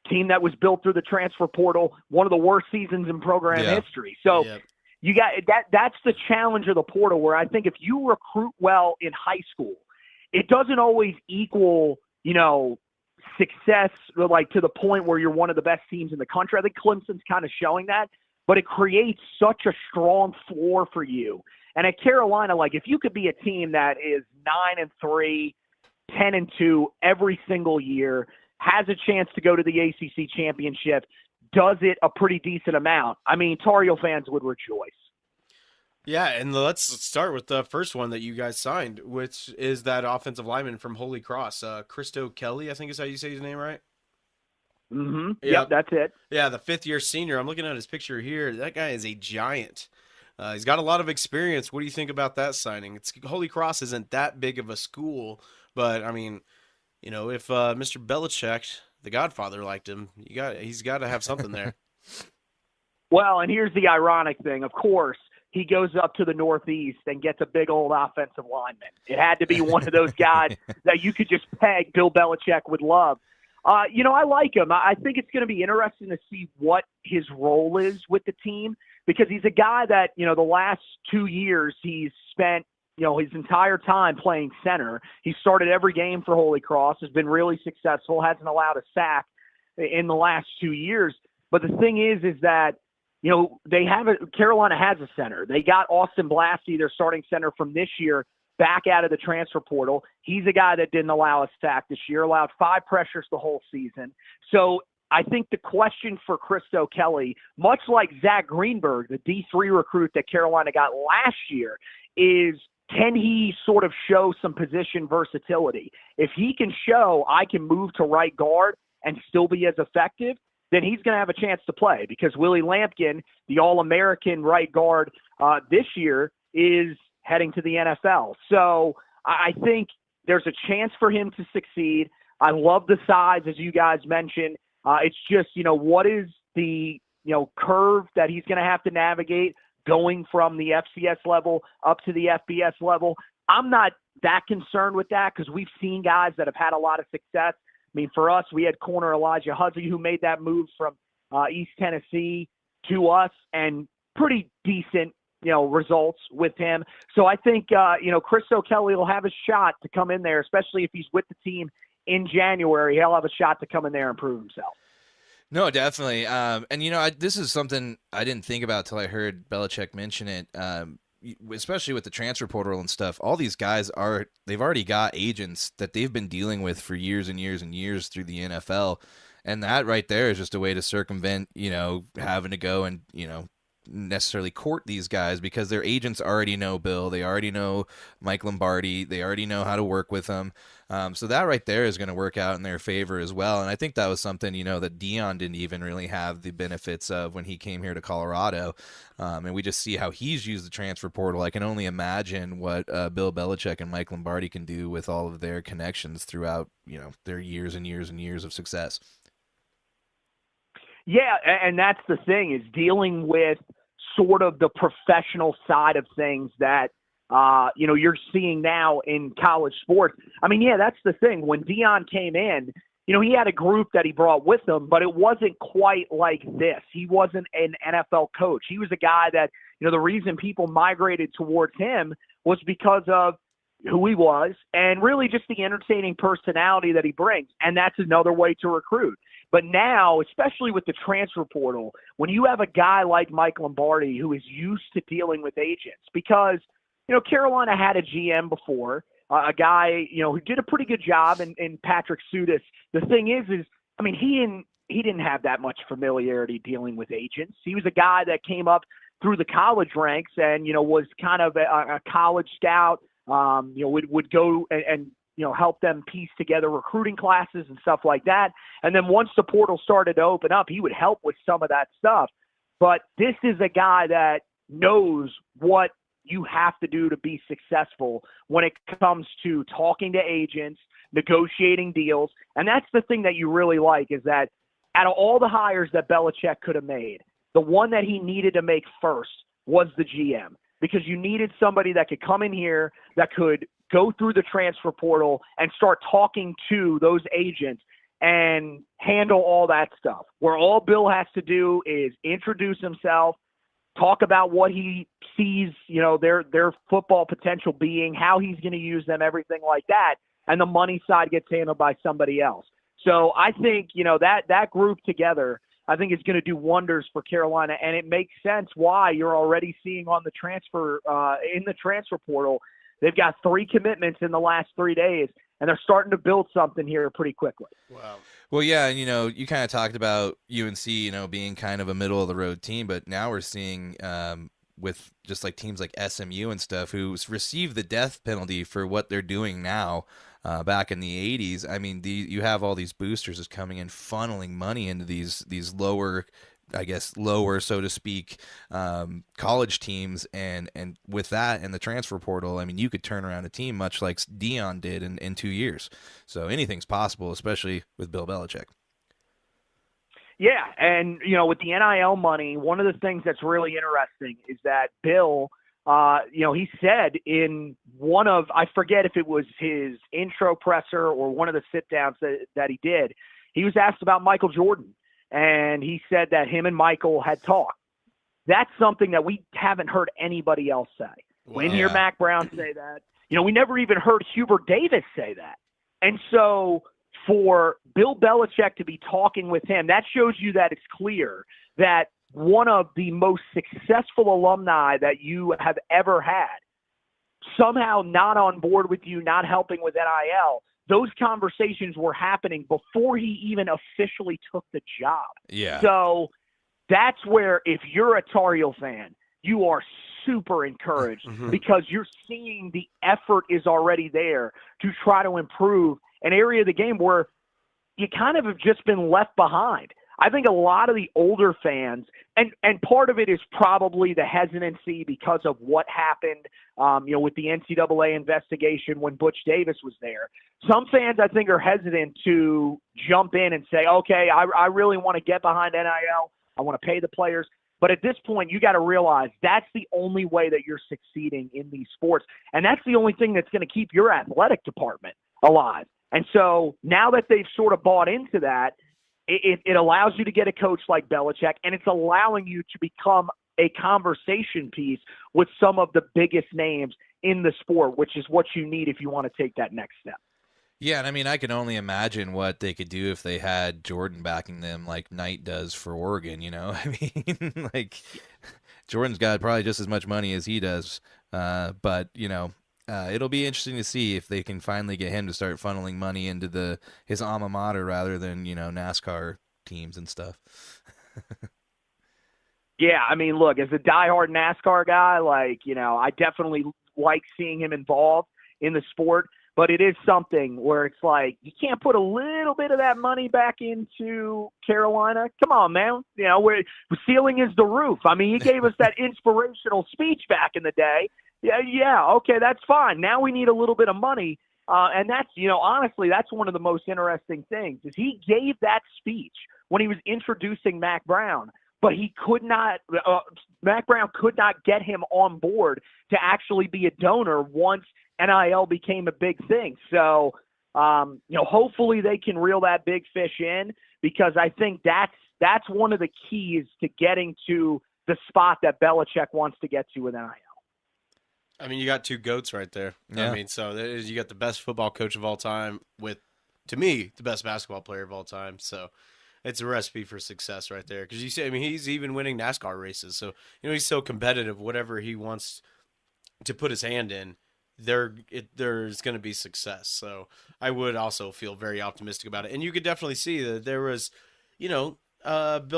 team that was built through the transfer portal, one of the worst seasons in program history. So you got that. That's the challenge of the portal, where I think if you recruit well in high school, it doesn't always equal, success, like to the point where you're one of the best teams in the country. I think Clemson's kind of showing that, but it creates such a strong floor for you. And at Carolina, like, if you could be a team that is 9-3, 10-2 every single year, has a chance to go to the ACC championship, does it a pretty decent amount, I mean, Tar Heel fans would rejoice. Yeah, and let's start with the first one that you guys signed, which is that offensive lineman from Holy Cross, Christo Kelly, I think is how you say his name, right? Mm-hmm. Yep, that's it. Yeah, the 5th-year senior. I'm looking at his picture here. That guy is a giant. He's got a lot of experience. What do you think about that signing? Holy Cross isn't that big of a school, but, I mean, if Mr. Belichick, the Godfather, liked him, he's got to have something there. Well, and here's the ironic thing. Of course, he goes up to the Northeast and gets a big old offensive lineman. It had to be one of those guys that you could just peg Bill Belichick would love. I like him. I think it's going to be interesting to see what his role is with the team, because he's a guy that, the last 2 years he's spent, his entire time playing center. He started every game for Holy Cross, has been really successful, hasn't allowed a sack in the last 2 years. But the thing is that, Carolina has a center. They got Austin Blasty, their starting center from this year, back out of the transfer portal. He's a guy that didn't allow a sack this year, allowed 5 pressures the whole season. So I think the question for Christo Kelly, much like Zach Greenberg, the D3 recruit that Carolina got last year, is can he sort of show some position versatility? If he can show I can move to right guard and still be as effective, then he's going to have a chance to play, because Willie Lampkin, the All-American right guard this year, is heading to the NFL. So I think there's a chance for him to succeed. I love the size, as you guys mentioned. It's just, what is the, curve that he's going to have to navigate going from the FCS level up to the FBS level. I'm not that concerned with that, because we've seen guys that have had a lot of success. I mean, for us, we had corner Elijah Huzzy, who made that move from East Tennessee to us, and pretty decent, results with him. So I think, Christo Kelly will have a shot to come in there, especially if he's with the team in January. He'll have a shot to come in there and prove himself. No, definitely. And, this is something I didn't think about till I heard Belichick mention it, especially with the transfer portal and stuff. All these guys they've already got agents that they've been dealing with for years and years and years through the NFL. And that right there is just a way to circumvent, having to go and, necessarily court these guys, because their agents already know Bill. They already know Mike Lombardi. They already know how to work with them. So that right there is going to work out in their favor as well. And I think that was something, that Dion didn't even really have the benefits of when he came here to Colorado. And we just see how he's used the transfer portal. I can only imagine what Bill Belichick and Mike Lombardi can do with all of their connections throughout, their years and years and years of success. Yeah, and that's the thing, is dealing with sort of the professional side of things that, you're seeing now in college sports. I mean, yeah, that's the thing. When Dion came in, he had a group that he brought with him, but it wasn't quite like this. He wasn't an NFL coach. He was a guy that, the reason people migrated towards him was because of who he was and really just the entertaining personality that he brings. And that's another way to recruit. But now, especially with the transfer portal, when you have a guy like Mike Lombardi who is used to dealing with agents, because, Carolina had a GM before, a guy, who did a pretty good job in Patrick Sudis. The thing is, I mean, he didn't have that much familiarity dealing with agents. He was a guy that came up through the college ranks and, was kind of a college scout, would go and help them piece together recruiting classes and stuff like that. And then once the portal started to open up, he would help with some of that stuff. But this is a guy that knows what you have to do to be successful when it comes to talking to agents, negotiating deals. And that's the thing that you really like, is that out of all the hires that Belichick could have made, the one that he needed to make first was the GM, because you needed somebody that could come in here, that could go through the transfer portal and start talking to those agents and handle all that stuff, where all Bill has to do is introduce himself, talk about what he sees, their football potential being, how he's going to use them, everything like that. And the money side gets handled by somebody else. So I think, that group together, I think is going to do wonders for Carolina. And it makes sense why you're already seeing on the transfer, in the transfer portal, they've got 3 commitments in the last 3 days, and they're starting to build something here pretty quickly. Wow. Well, yeah, and, you kind of talked about UNC, being kind of a middle-of-the-road team, but now we're seeing with just like teams like SMU and stuff who received the death penalty for what they're doing now back in the 80s. I mean, you have all these boosters just coming in, funneling money into these lower, so to speak, college teams, and with that and the transfer portal, I mean, you could turn around a team much like Dion did in 2 years. So anything's possible, especially with Bill Belichick. Yeah, and, with the NIL money, one of the things that's really interesting is that Bill, he said in one of, I forget if it was his intro presser or one of the sit-downs that he did, he was asked about Michael Jordan. And he said that him and Michael had talked. that's something that we haven't heard anybody else say. We didn't hear Mac Brown say that. We never even heard Hubert Davis say that. And so for Bill Belichick to be talking with him, that shows you that it's clear that one of the most successful alumni that you have ever had, somehow not on board with you, not helping with NIL, those conversations were happening before he even officially took the job. Yeah. So that's where, if you're a Tar Heel fan, you are super encouraged because you're seeing the effort is already there to try to improve an area of the game where you kind of have just been left behind. I think a lot of the older fans, and part of it is probably the hesitancy because of what happened, with the NCAA investigation when Butch Davis was there. Some fans, I think, are hesitant to jump in and say, okay, I really want to get behind NIL. I want to pay the players. But at this point, you got to realize that's the only way that you're succeeding in these sports. And that's the only thing that's going to keep your athletic department alive. And so now that they've sort of bought into that, it allows you to get a coach like Belichick, and it's allowing you to become a conversation piece with some of the biggest names in the sport, which is what you need if you want to take that next step. Yeah, and I mean, I can only imagine what they could do if they had Jordan backing them like Knight does for Oregon, I mean, like, Jordan's got probably just as much money as he does, but, it'll be interesting to see if they can finally get him to start funneling money into his alma mater rather than, NASCAR teams and stuff. Yeah, I mean, look, as a diehard NASCAR guy, I definitely like seeing him involved in the sport, but it is something where it's like, you can't put a little bit of that money back into Carolina. Come on, man. Where the ceiling is the roof. I mean, he gave us that inspirational speech back in the day. Yeah, okay, that's fine. Now we need a little bit of money. And that's, honestly, that's one of the most interesting things is he gave that speech when he was introducing Mac Brown, but he could not, Mac Brown could not get him on board to actually be a donor once NIL became a big thing. So, hopefully they can reel that big fish in, because I think that's one of the keys to getting to the spot that Belichick wants to get to with NIL. I mean, you got two GOATs right there. Yeah. I mean, so you got the best football coach of all time with, to me, the best basketball player of all time. So it's a recipe for success right there. Because he's even winning NASCAR races. So, he's so competitive. Whatever he wants to put his hand in, there's going to be success. So I would also feel very optimistic about it. And you could definitely see that there was, Bill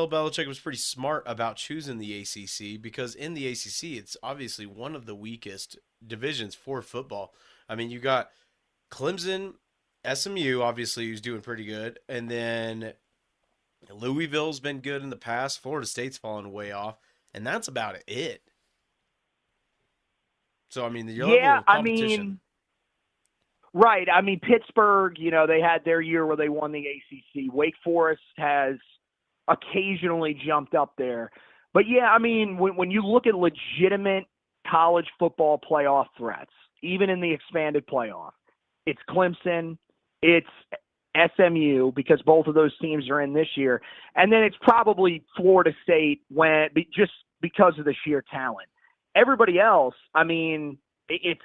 Belichick was pretty smart about choosing the ACC, because in the ACC, it's obviously one of the weakest divisions for football. I mean, you got Clemson, SMU, obviously, who's doing pretty good. And then Louisville's been good in the past. Florida State's fallen way off. And that's about it. So, I mean, the level of competition. Right. I mean, Pittsburgh, they had their year where they won the ACC. Wake Forest has occasionally jumped up there. But, yeah, I mean, when you look at legitimate college football playoff threats, even in the expanded playoff, it's Clemson, it's SMU, because both of those teams are in this year, and then it's probably Florida State just because of the sheer talent. Everybody else, I mean, it's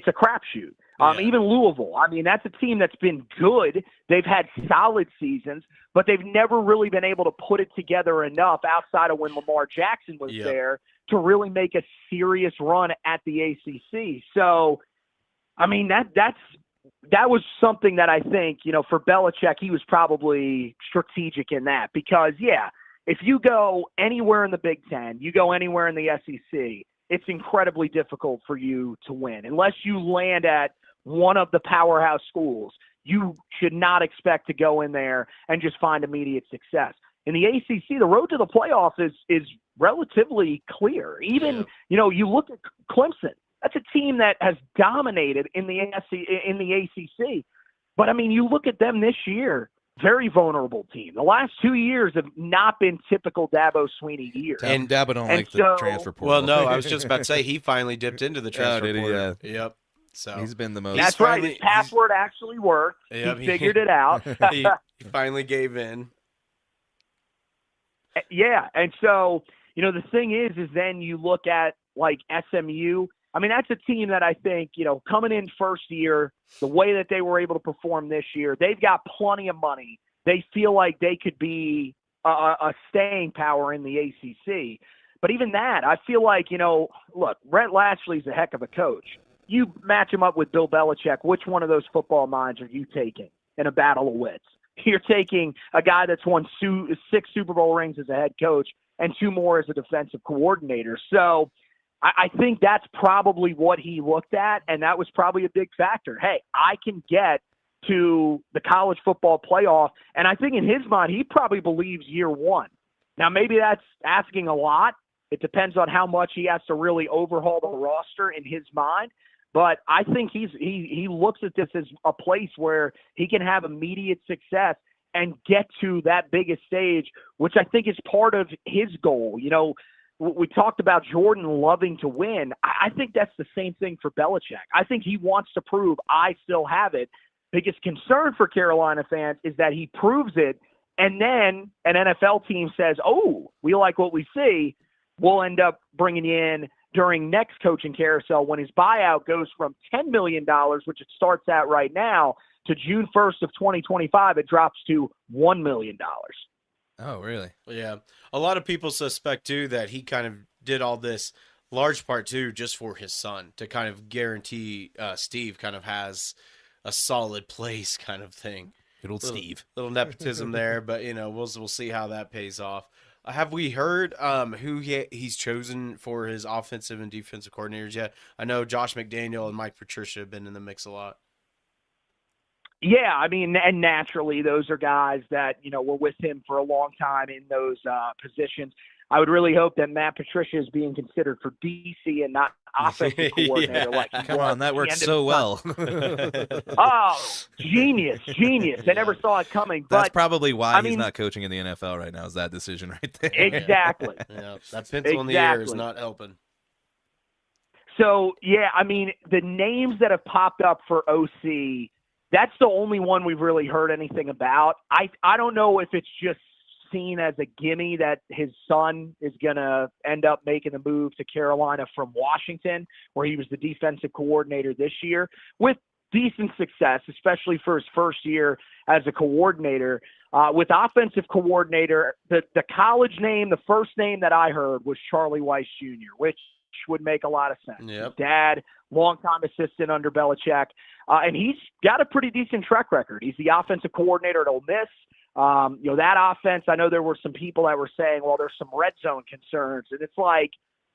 a crapshoot. Even Louisville, I mean, that's a team that's been good. They've had solid seasons, but they've never really been able to put it together enough outside of when Lamar Jackson was there to really make a serious run at the ACC. So, I mean, that was something that I think, for Belichick, he was probably strategic in that, because, if you go anywhere in the Big Ten, you go anywhere in the SEC, it's incredibly difficult for you to win. Unless you land at one of the powerhouse schools, you should not expect to go in there and just find immediate success. In the ACC, the road to the playoffs is relatively clear. Even, you look at Clemson. That's a team that has dominated in the ACC. But, I mean, you look at them this year, very vulnerable team. The last 2 years have not been typical Dabo Swinney years. And Dabo don't like the transfer portal. Well, no, I was just about to say he finally dipped into the transfer portal. Yeah. Yep. So he's been the most. That's right. His password actually worked. Yep, he figured it out. he finally gave in. Yeah, and so, the thing is then you look at like SMU. I mean, that's a team that I think, coming in first year, the way that they were able to perform this year, they've got plenty of money. They feel like they could be a staying power in the ACC. But even that, I feel like, look, Brett Lashley's a heck of a coach. You match him up with Bill Belichick, which one of those football minds are you taking in a battle of wits? You're taking a guy that's won 6 Super Bowl rings as a head coach and 2 more as a defensive coordinator. So I think that's probably what he looked at, and that was probably a big factor. Hey, I can get to the college football playoff, and I think in his mind, he probably believes year one. Now, maybe that's asking a lot. It depends on how much he has to really overhaul the roster in his mind. But I think he looks at this as a place where he can have immediate success and get to that biggest stage, which I think is part of his goal. We talked about Jordan loving to win. I think that's the same thing for Belichick. I think he wants to prove I still have it. Biggest concern for Carolina fans is that he proves it, and then an NFL team says, oh, we like what we see. We'll end up bringing you in during next coaching carousel when his buyout goes from $10 million, which it starts at right now, to June 1st of 2025, it drops to $1 million. Oh, really? Yeah. A lot of people suspect, too, that he kind of did all this large part, too, just for his son, to kind of guarantee Steve kind of has a solid place kind of thing. Good old Steve. Little nepotism there, but, we'll see how that pays off. Have we heard who he's chosen for his offensive and defensive coordinators yet? I know Josh McDaniel and Mike Patricia have been in the mix a lot. Yeah, I mean, and naturally, those are guys that, were with him for a long time in those positions. I would really hope that Matt Patricia is being considered for DC and not offensive coordinator. Yeah. Come on, that works so well. Oh, genius. I never saw it coming. That's but probably why he's not coaching in the NFL right now, is that decision right there. Exactly. Yeah, that pencil in the air is not helping. So, yeah, I mean, the names that have popped up for OC, that's the only one we've really heard anything about. I don't know if it's just seen as a gimme that his son is going to end up making the move to Carolina from Washington, where he was the defensive coordinator this year, with decent success, especially for his first year as a coordinator. With offensive coordinator, the college name, the first name that I heard was Charlie Weiss Jr., which would make a lot of sense. Yep. His dad, longtime assistant under Belichick, and he's got a pretty decent track record. He's the offensive coordinator at Ole Miss. That offense, I know there were some people that were saying, well, there's some red zone concerns. And it's like,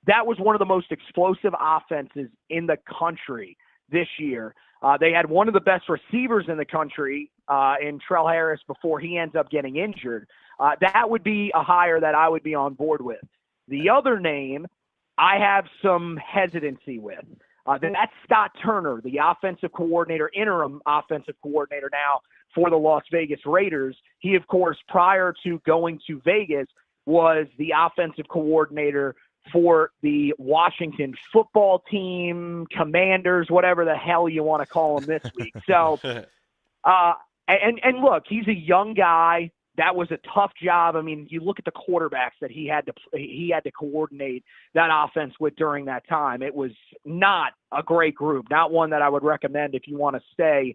that was one of the most explosive offenses in the country this year. They had one of the best receivers in the country in Trell Harris before he ends up getting injured. That would be a hire that I would be on board with. The other name I have some hesitancy with. That's Scott Turner, the offensive coordinator, interim offensive coordinator now for the Las Vegas Raiders. He, of course, prior to going to Vegas, was the offensive coordinator for the Washington football team, Commanders, whatever the hell you want to call them this week. So, and look, he's a young guy. That was a tough job. I mean, you look at the quarterbacks that he had to coordinate that offense with during that time. It was not a great group, not one that I would recommend if you want to stay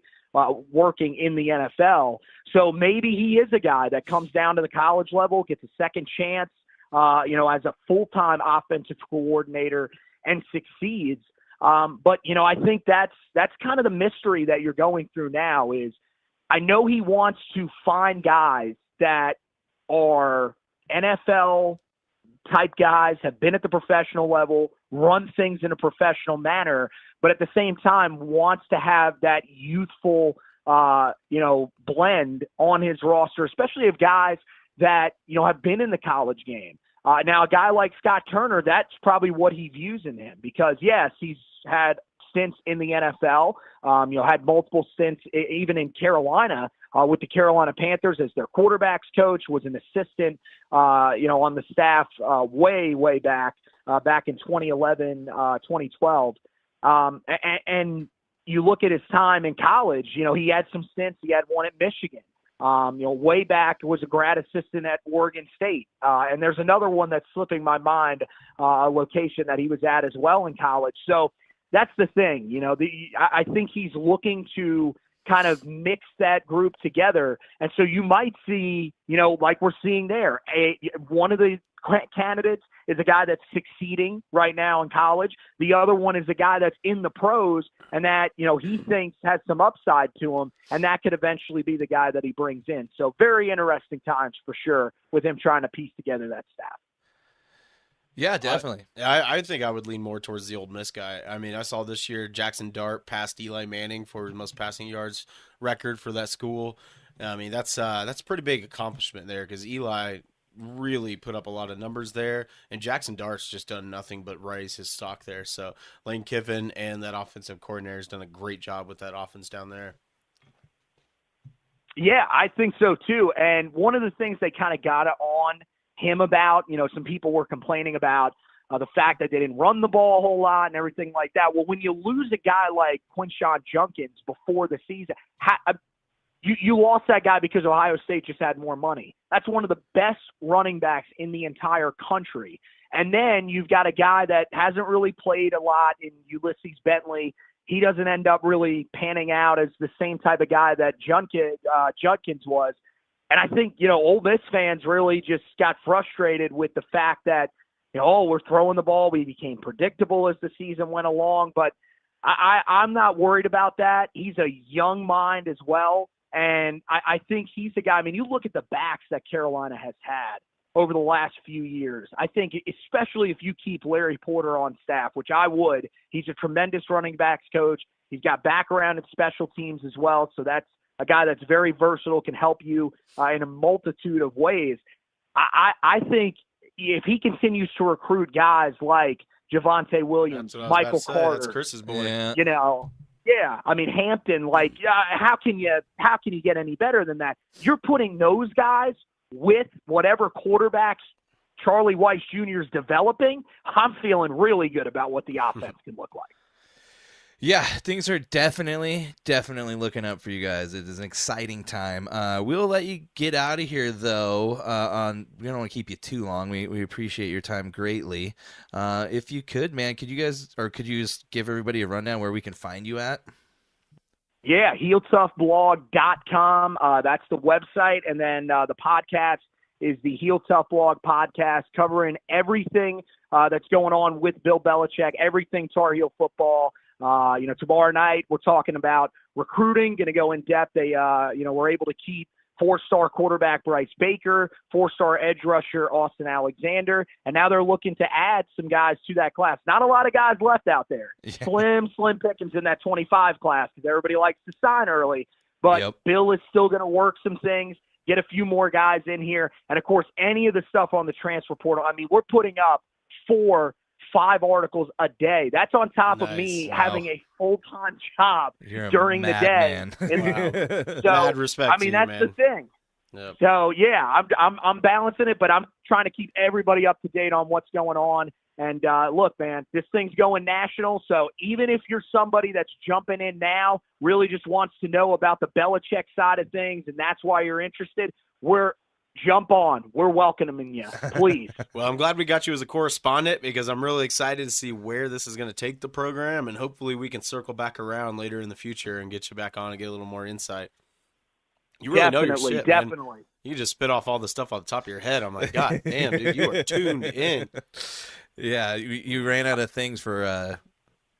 working in the NFL. So maybe he is a guy that comes down to the college level, gets a second chance, as a full-time offensive coordinator and succeeds. But I think that's kind of the mystery that you're going through now is I know he wants to find guys that are NFL type guys, have been at the professional level, run things in a professional manner, but at the same time wants to have that youthful, blend on his roster, especially of guys that, have been in the college game. Now, a guy like Scott Turner, that's probably what he views in him because, yes, he's had stints in the NFL, had multiple stints even in Carolina with the Carolina Panthers as their quarterbacks coach, was an assistant, on the staff way back in 2011, 2012. And you look at his time in college, he had some stints. He had one at Michigan. Way back was a grad assistant at Oregon State. And there's another one that's slipping my mind, a location that he was at as well in college. So that's the thing. I think he's looking to kind of mix that group together. And so you might see, like we're seeing there, one of the candidates is a guy that's succeeding right now in college. The other one is a guy that's in the pros and that, he thinks has some upside to him, and that could eventually be the guy that he brings in. So very interesting times for sure with him trying to piece together that staff. Yeah, definitely. I think I would lean more towards the Ole Miss guy. I mean, I saw this year Jackson Dart passed Eli Manning for his most passing yards record for that school. I mean, that's a pretty big accomplishment there because Eli really put up a lot of numbers there, and Jackson Dart's just done nothing but raise his stock there. So Lane Kiffin and that offensive coordinator has done a great job with that offense down there. Yeah, I think so too. And one of the things they kind of got on him about, some people were complaining about the fact that they didn't run the ball a whole lot and everything like that. Well, when you lose a guy like Quinshon Judkins before the season, you lost that guy because Ohio State just had more money. That's one of the best running backs in the entire country. And then you've got a guy that hasn't really played a lot in Ulysses Bentley. He doesn't end up really panning out as the same type of guy that Judkins was. And I think, Ole Miss fans really just got frustrated with the fact that, we're throwing the ball. We became predictable as the season went along. But I'm not worried about that. He's a young mind as well. And I think he's the guy. I mean, you look at the backs that Carolina has had over the last few years. I think especially if you keep Larry Porter on staff, which I would, he's a tremendous running backs coach. He's got background in special teams as well. So that's a guy that's very versatile, can help you in a multitude of ways. I think if he continues to recruit guys like Javonte Williams, Michael Carter, that's Chris's boy. Yeah, I mean Hampton. How can you get any better than that? You're putting those guys with whatever quarterbacks Charlie Weiss Jr. is developing. I'm feeling really good about what the offense can look like. Yeah, things are definitely looking up for you guys. It is an exciting time. We'll let you get out of here, though. We don't want to keep you too long. We appreciate your time greatly. If you could, man, could you just give everybody a rundown where we can find you at? Yeah, HeelToughBlog.com. That's the website. And then the podcast is the Heel Tough Blog podcast, covering everything that's going on with Bill Belichick, everything Tar Heel football. Tomorrow night we're talking about recruiting, going to go in depth. We're able to keep 4-star quarterback Bryce Baker, 4-star edge rusher Austin Alexander, and now they're looking to add some guys to that class. Not a lot of guys left out there. Yeah. Slim pickings in that 25 class because everybody likes to sign early. But Bill is still going to work some things, get a few more guys in here, and of course any of the stuff on the transfer portal. I mean, we're putting up 4-5 articles a day. That's on top of me having a full-time job during the day. So, mad respect. I mean, that's man. the thing. Yep. So yeah, I'm balancing it, but I'm trying to keep everybody up to date on what's going on. And look, man, this thing's going national. So even if you're somebody that's jumping in now, really just wants to know about the Belichick side of things, and that's why you're interested, jump on. We're welcoming you, please. Well, I'm glad we got you as a correspondent because I'm really excited to see where this is going to take the program, and hopefully we can circle back around later in the future and get you back on and get a little more insight. You really know your shit, definitely. Man. You just spit off all the stuff on the top of your head. I'm like, God damn, dude, you are tuned in. Yeah, you ran out of things for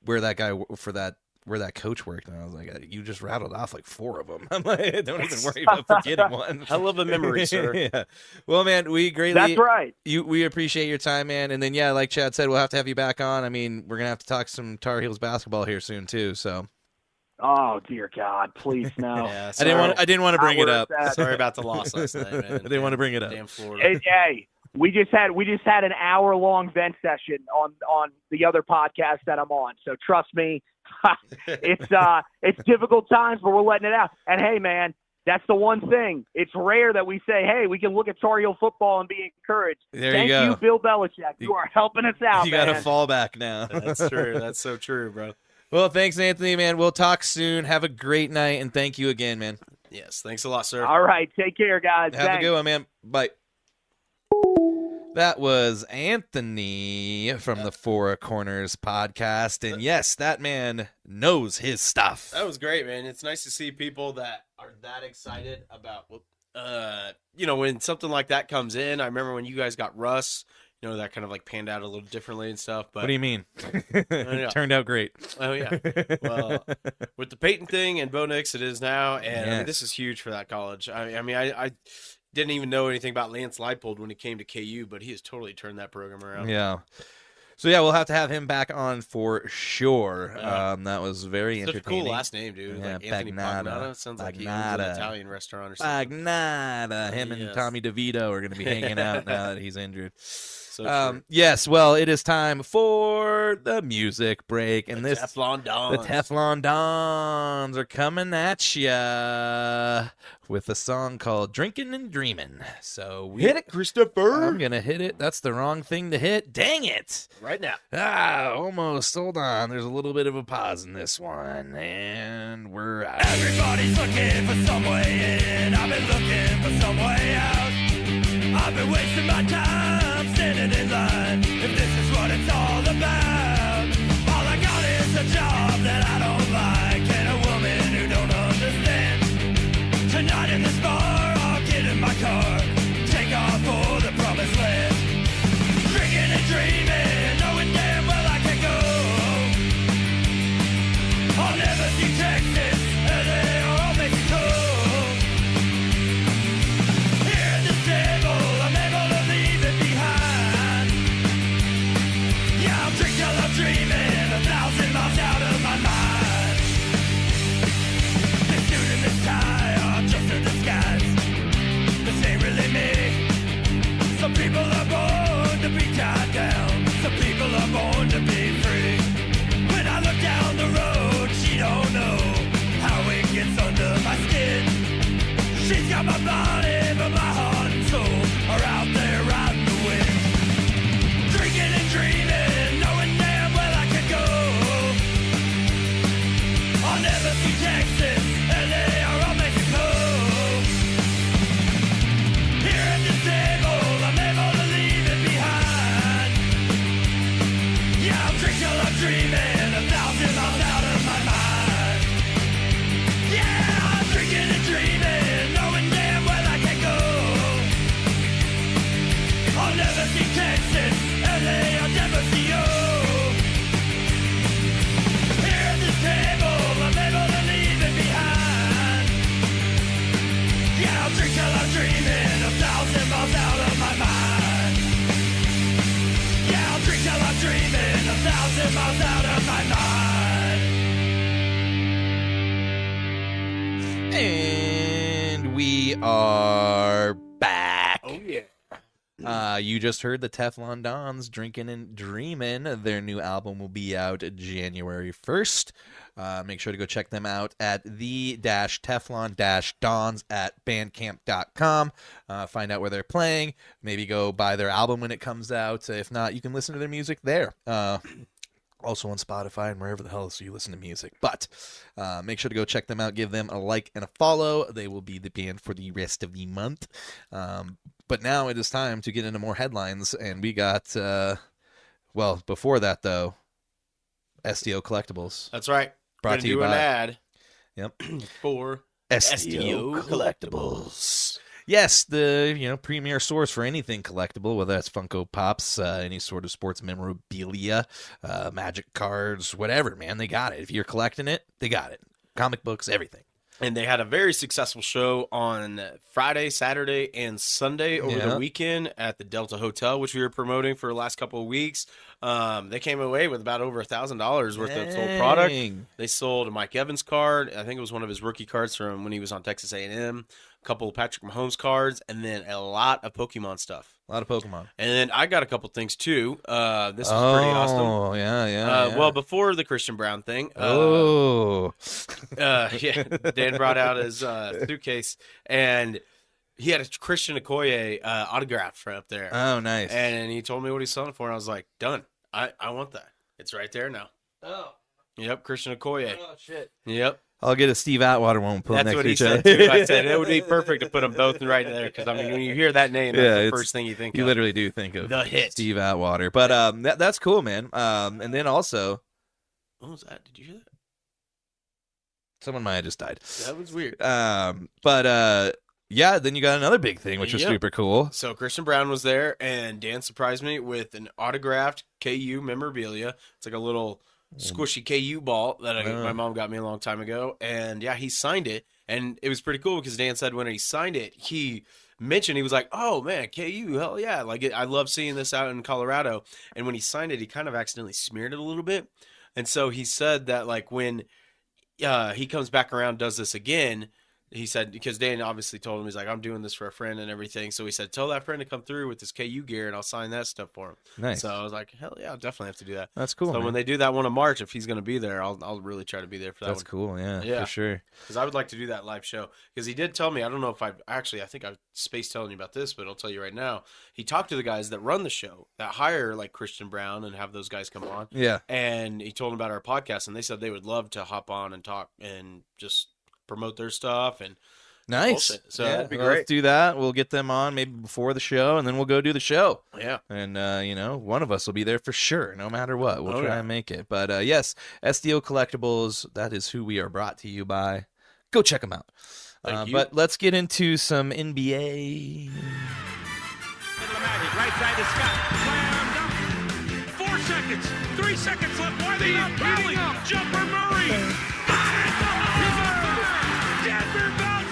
where that coach worked, and I was like, you just rattled off like 4 of them. I'm like, don't even worry about forgetting one. Hell of a memory, sir. Yeah. Well, man, we greatly. That's right. We appreciate your time, man. And then, yeah, like Chad said, we'll have to have you back on. I mean, we're gonna have to talk some Tar Heels basketball here soon too. So. Oh dear God, please no. Yeah, I didn't want to bring it up. Sorry about the loss last night, man. I didn't want to bring it up. Damn Florida. Hey, we just had an hour-long vent session on the other podcast that I'm on. So trust me, it's difficult times, but we're letting it out. And hey, man, that's the one thing. It's rare that we say, hey, we can look at Tar Heel football and be encouraged. Thank you, Bill Belichick. You are helping us out, You man. got a fallback now. That's true. That's so true, bro. Well, thanks, Anthony, man. We'll talk soon. Have a great night, and thank you again, man. Yes, thanks a lot, sir. All right, take care, guys. Have Thanks. a good one, man. Bye. That was Anthony from the Four Corners podcast. And yes, that man knows his stuff. That was great, man. It's nice to see people that are that excited about, when something like that comes in. I remember when you guys got Russ, that kind of like panned out a little differently and stuff. But What do you mean? Yeah. Turned out great. Oh, yeah. Well, with the Peyton thing and Bo Nix, it is now. And Yes. this is huge for that college. I didn't even know anything about Lance Leipold when he came to KU, but he has totally turned that program around. Yeah. So, yeah, we'll have to have him back on for sure. Yeah. That was very Such a entertaining. cool last name, dude. Yeah, Like Anthony Pagnotta. Sounds like he owns an Pagnotta. Italian restaurant or something. Pagnotta. Him and Yes. Tommy DeVito are going to be hanging out now that he's injured. So true. Yes, well, it is time for the music break. And The this Teflon Dons. The Teflon Dons are coming at ya with a song called Drinking and Dreaming. So Hit it, Christopher. I'm going to hit it. That's the wrong thing to hit. Dang it. Right now. Almost. Hold on. There's a little bit of a pause in this one. And we're out. Everybody's looking for some way in. I've been looking for some way out. I've been wasting my time standing in line. If this is what it's all about, all I got is a job that I don't like and a woman who don't understand. Tonight in this bar, I'll get in my car, take off for the promised land. Drinking and dreaming, knowing damn well I can go. I'll never see Texas, LA, or Mexico. Here at this table, I'm able to leave it behind. Yeah, I'll drink till I'm dreaming, 1,000 miles out of my mind. This suit and this tie are just a disguise. This ain't really me. Some people are born to be tied down. Some people are born to be free. When I look down the road, she don't know how it gets under my skin. She's got my body, but my heart and soul are out there riding the wind. Drinking and dreaming, knowing damn well I could go. I'll never see Texas, LA, or Mexico. Here at this table, I'm able to leave it behind. Yeah, I'll drink till I'm dreaming, 1,000 miles out of my mind. Yeah, I'm drinking and dreaming, knowing damn well I can go. I'll never see Texas, LA, I'll never see you. Here at this table, I'm able to leave it behind. Yeah, I'll drink till I'm dreaming, 1,000 miles out of my mind. Yeah, I'll drink till I'm dreaming, 1,000 miles out of my mind. And we are back. Oh, yeah. You just heard the Teflon Dons Drinking and Dreaming. Their new album will be out January 1st. Make sure to go check them out at the-teflon-dons at bandcamp.com. Find out where they're playing. Maybe go buy their album when it comes out. If not, you can listen to their music there. Also on Spotify and wherever the hell else you listen to music. But make sure to go check them out. Give them a like and a follow. They will be the band for the rest of the month. But now it is time to get into more headlines. And we got, before that, though, SDO Collectibles. That's right. Brought to you an by ad Yep. for SDO Collectibles. Yes, the premier source for anything collectible, whether that's Funko Pops, any sort of sports memorabilia, Magic cards, whatever, man, they got it. If you're collecting it, they got it. Comic books, everything. And they had a very successful show on Friday, Saturday, and Sunday over the weekend at the Delta Hotel, which we were promoting for the last couple of weeks. They came away with about over $1,000 worth of sold product. They sold a Mike Evans card. I think it was one of his rookie cards from when he was on Texas A&M. A couple of Patrick Mahomes cards, and then a lot of Pokemon stuff. A lot of Pokemon. And then I got a couple things too. This is pretty awesome. Oh, yeah. Well, before the Christian Brown thing. Dan brought out his suitcase, and he had a Christian Okoye autograph right up there. Oh, nice. And he told me what he's selling for, and I was like, done. I want that. It's right there now. Oh. Yep, Christian Okoye. Oh, shit. Yep. I'll get a Steve Atwater one. Put them That's next what to he each said other. too. I said it would be perfect to put them both right there because I mean, when you hear that name, that's the it's- first thing you think You of. literally do think of The hit. Steve Atwater, but that's cool, man. And then also, What was that? Did you hear that? someone might have just died. That was weird. Yeah, then you got another big thing, which was Yep. super cool. So Christian Brown was there, and Dan surprised me with an autographed KU memorabilia. It's like a little squishy KU ball that my mom got me a long time ago, and yeah, he signed it, and it was pretty cool because Dan said when he signed it, he mentioned he was like, "Oh man, KU, hell yeah!" Like I love seeing this out in Colorado. And when he signed it, he kind of accidentally smeared it a little bit, and so he said that like when he comes back around, does this again. He said, because Dan obviously told him, he's like, I'm doing this for a friend and everything. So he said, tell that friend to come through with his KU gear and I'll sign that stuff for him. Nice. So I was like, hell yeah, I'll definitely have to do that. That's cool. So man. when they do that one in March, if he's going to be there, I'll really try to be there for that That's one. cool. Yeah, Yeah. for sure. Because I would like to do that live show. Because he did tell me, I don't know if I think I spaced telling you about this, but I'll tell you right now. He talked to the guys that run the show, that hire like Christian Brown and have those guys come on. Yeah. And he told them about our podcast, and they said they would love to hop on and talk and just promote their stuff and Nice. bullshit. So yeah, that'd be well, great. Let's do that. We'll get them on maybe before the show, and then we'll go do the show. Yeah. And, one of us will be there for sure, no matter what. We'll Oh, try yeah. and make it. But, yes, SDO Collectibles, that is who we are brought to you by. Go check them out. Thank you. But let's get into some NBA. Right side to Scott. Slammed up. 4 seconds. 3 seconds left. Why they not fouling? Jumper Murray. He's on fire. Denver bounce.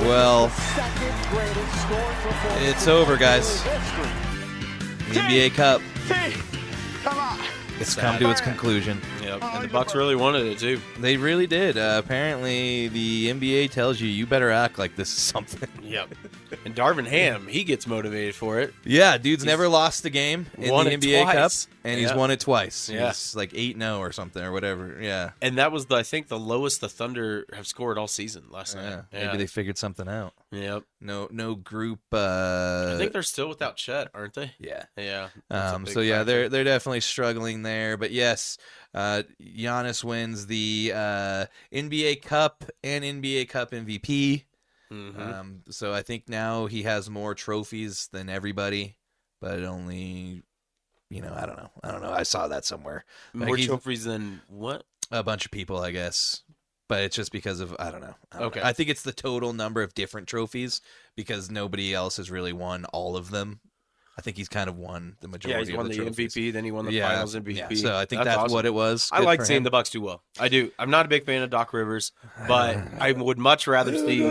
Well, it's over, guys. The NBA Cup. It's come to its conclusion. Yep. And the Bucks really wanted it too. They really did. Apparently, the NBA tells you better act like this is something. Yep. And Darvin Ham, he gets motivated for it. Yeah, dude's never lost a game in won the it NBA Cup, twice. and he's Yeah. won it twice. Yeah. He's like 8-0 or something or whatever. Yeah. And that was, I think, the lowest the Thunder have scored all season last night. Yeah. Maybe they figured something out. Yep. No group. I think they're still without Chet, aren't they? Yeah. Yeah. That's a big So yeah, factor. they're definitely struggling there. But yes, Giannis wins the NBA Cup and NBA Cup MVP. Mhm. So I think now he has more trophies than everybody, but only, I don't know. I saw that somewhere. Like More he's trophies than what? a bunch of people, I guess. But it's just because of, I don't know. Okay. I think it's the total number of different trophies because nobody else has really won all of them. I think he's kind of won the majority Yeah, of he's won the trophies. MVP, then he won the Finals MVP. Yeah, so I think that's awesome. what it was. I Good like for seeing him. the Bucks do well. I do. I'm not a big fan of Doc Rivers, but I would much rather see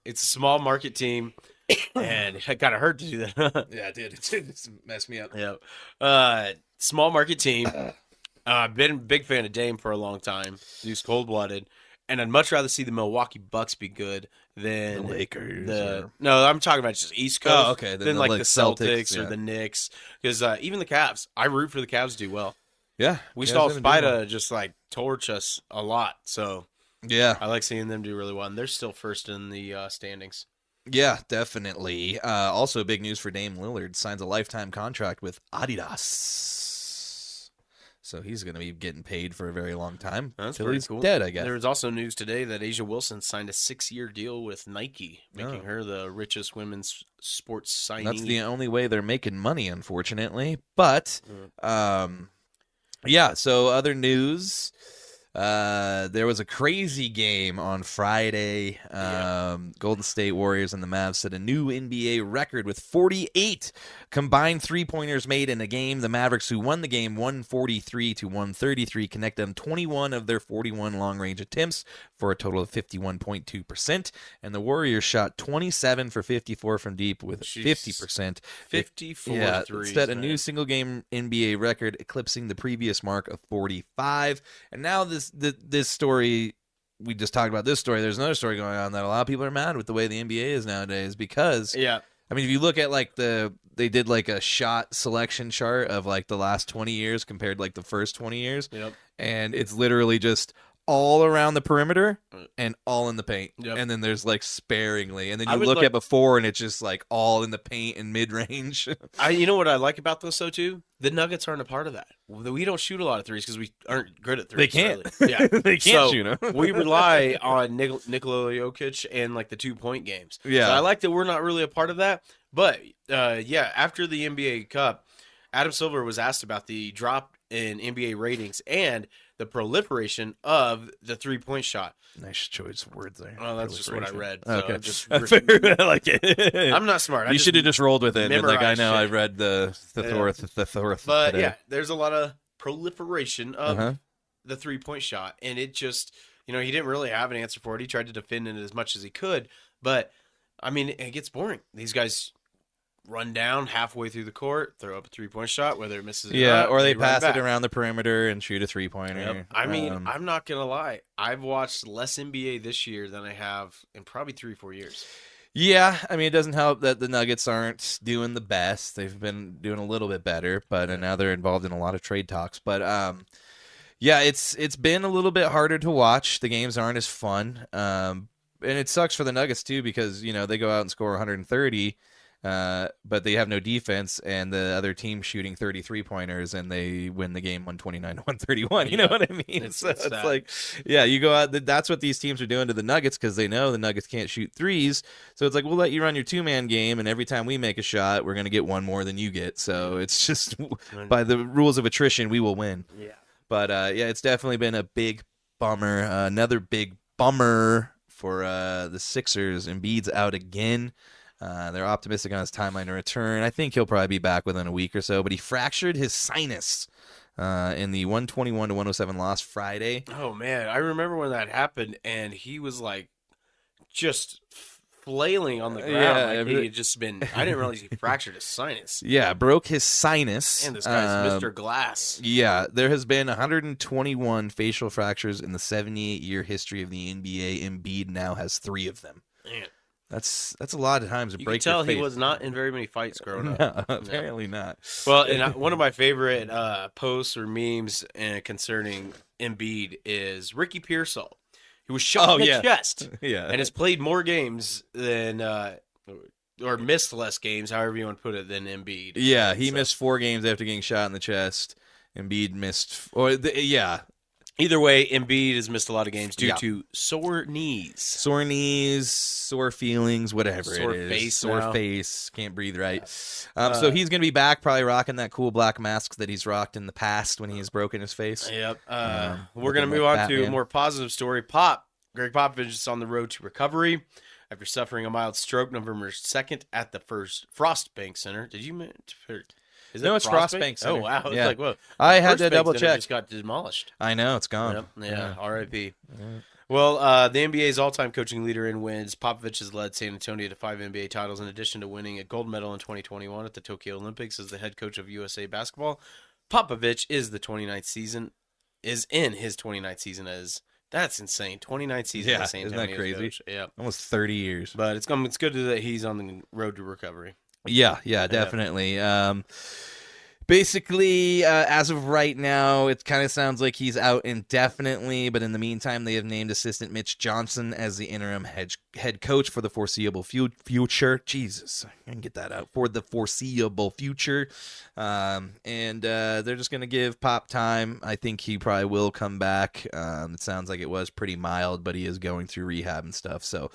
it's a small market team, and it kind of hurt to do that. Yeah, dude, it's messed me up. Yeah. Small market team. I've been a big fan of Dame for a long time. He's cold-blooded. And I'd much rather see the Milwaukee Bucks be good than The Lakers No, I'm talking about just East Coast. Oh, okay. Than Then like the the Celtics, Celtics or yeah. the Knicks. Because even the Cavs, I root for the Cavs to do well. Yeah. We Cavs saw haven't done well. Spida just like torch us a lot. So Yeah. I like seeing them do really well. And they're still first in the standings. Yeah, definitely. Also, big news for Dame Lillard. Signs a lifetime contract with Adidas. So he's going to be getting paid for a very long time. That's till pretty he's cool. dead, I guess. There was also news today that Asia Wilson signed a 6-year deal with Nike, making Oh. her the richest women's sports signee. That's the only way they're making money, unfortunately. But, yeah, so other news. There was a crazy game on Friday. Golden State Warriors and the Mavs set a new NBA record with 48 combined three-pointers made in a game. The Mavericks, who won the game 143-133, connected on 21 of their 41 long-range attempts for a total of 51.2%. And the Warriors shot 27 for 54 from deep with Jeez. 50%. 54 Yeah, threes, set a man. new single-game NBA record, eclipsing the previous mark of 45. And now this story, we just talked about this story. There's another story going on that a lot of people are mad with the way the NBA is nowadays because, Yeah. I mean, if you look at like they did like a shot selection chart of like the last 20 years compared to like the first 20 years, Yep. and it's literally just all around the perimeter and all in the paint. Yep. And then there's like sparingly. And then I you would look like- at before and it's just like all in the paint and mid range. You know what I like about those though too? The Nuggets aren't a part of that. We don't shoot a lot of threes because we aren't good at threes. They can't. Really. Yeah, They can't So, shoot 'em. We rely on Nikola Jokic and like the 2-point games. Yeah. So I like that we're not really a part of that. But yeah, after the NBA Cup, Adam Silver was asked about the drop in NBA ratings and the proliferation of the 3-point shot. Nice choice of words there. Well, that's just what I read. So Okay. just I like it. I'm not smart. You should have just rolled with it. But like I memorized know shit. I read the Thorth. But today. yeah, there's a lot of proliferation of Uh-huh. the 3-point shot, and it just, he didn't really have an answer for it. He tried to defend it as much as he could, but I mean, it gets boring. These guys run down halfway through the court, throw up a 3-point shot, whether it misses or not, or they run pass back. it around the perimeter and shoot a 3-pointer. Yep. I mean, I'm not gonna lie. I've watched less NBA this year than I have in probably 3-4 years. Yeah, I mean, it doesn't help that the Nuggets aren't doing the best. They've been doing a little bit better, but and now they're involved in a lot of trade talks. But yeah, it's been a little bit harder to watch. The games aren't as fun, and it sucks for the Nuggets too because they go out and score 130, but they have no defense, and the other team shooting 33-pointers, and they win the game 129-131. You know what I mean? It's It's sad. like, yeah, you go out. That's what these teams are doing to the Nuggets because they know the Nuggets can't shoot threes. So it's like, we'll let you run your 2-man game, and every time we make a shot, we're going to get one more than you get. So it's just by the rules of attrition, we will win. Yeah. But yeah, it's definitely been a big bummer. Another big bummer for the Sixers. Embiid's out again. They're optimistic on his timeline to return. I think he'll probably be back within a week or so, but he fractured his sinus in the 121-107 loss Friday. Oh man, I remember when that happened, and he was like just flailing on the ground. Yeah, Like he had just been. I didn't realize he fractured his sinus. Yeah, broke his sinus. Man, this guy's Mr. Glass. Yeah, there has been 121 facial fractures in the 78-year history of the NBA. Embiid now has 3 of them. Man. That's a lot of times to You break can tell your face. he was not in very many fights growing up. No, apparently not. Well, and one of my favorite posts or memes concerning Embiid is Ricky Pearsall. He was shot in the chest Yeah. and has played more games than or missed less games, however you want to put it, than Embiid. Yeah, he So- missed 4 games after getting shot in the chest. Embiid missed yeah. Either way, Embiid has missed a lot of games due Yeah. to sore knees. Sore knees, sore feelings, whatever Sore it is. face Sore now. face, can't breathe right. So he's going to be back probably rocking that cool black mask that he's rocked in the past when he's broken his face. Yep. We're looking going to move like on to a Batman. more positive story. Greg Popovich is on the road to recovery after suffering a mild stroke November 2nd at the first Frostbank Center. Did you is No, it it's Frostbank Center. Oh, wow. It's Yeah. like, whoa. I had to First Bank double Center check. just got demolished. I know, it's gone. Yep. Yeah, R.I.P. Well, the NBA's all-time coaching leader in wins. Popovich has led San Antonio to 5 NBA titles in addition to winning a gold medal in 2021 at the Tokyo Olympics as the head coach of USA Basketball. Popovich is in his 29th season as that's insane. 29th season Yeah, as San isn't that Antonio's crazy? coach. Yeah. Almost 30 years. But it's good that he's on the road to recovery. Yeah, definitely. Basically, as of right now, it kind of sounds like he's out indefinitely, but in the meantime, they have named assistant Mitch Johnson as the interim head coach for the foreseeable future. Jesus, I can get that out. For the foreseeable future. And they're just going to give Pop time. I think he probably will come back. It sounds like it was pretty mild, but he is going through rehab and stuff. So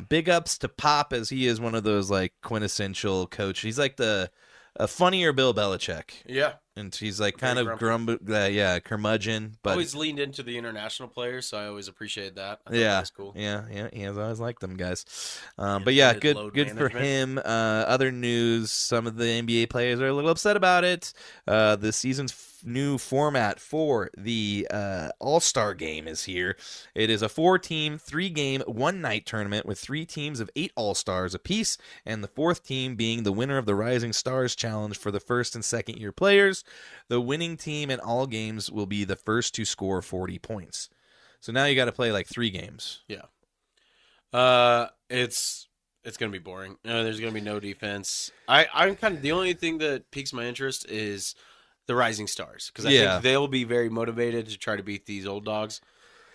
big ups to Pop, as he is one of those like quintessential coach. He's like a funnier Bill Belichick. Yeah. And he's like kind Very of curmudgeon, but Always leaned into the international players, so I always appreciated that. I thought yeah, that was cool. yeah, he has always liked them guys. But yeah, good load good for management. him. Other news: some of the NBA players are a little upset about it. The season's new format for the All-Star Game is here. It is a 4-team, 3-game, 1-night tournament with 3 teams of 8 All-Stars apiece, and the 4th team being the winner of the Rising Stars Challenge for the first and second-year players. The winning team in all games will be the first to score 40 points. So now you got to play like 3 games. Yeah. It's going to be boring. There's going to be no defense. I'm kind of the only thing that piques my interest is the Rising Stars because I think they'll be very motivated to try to beat these old dogs.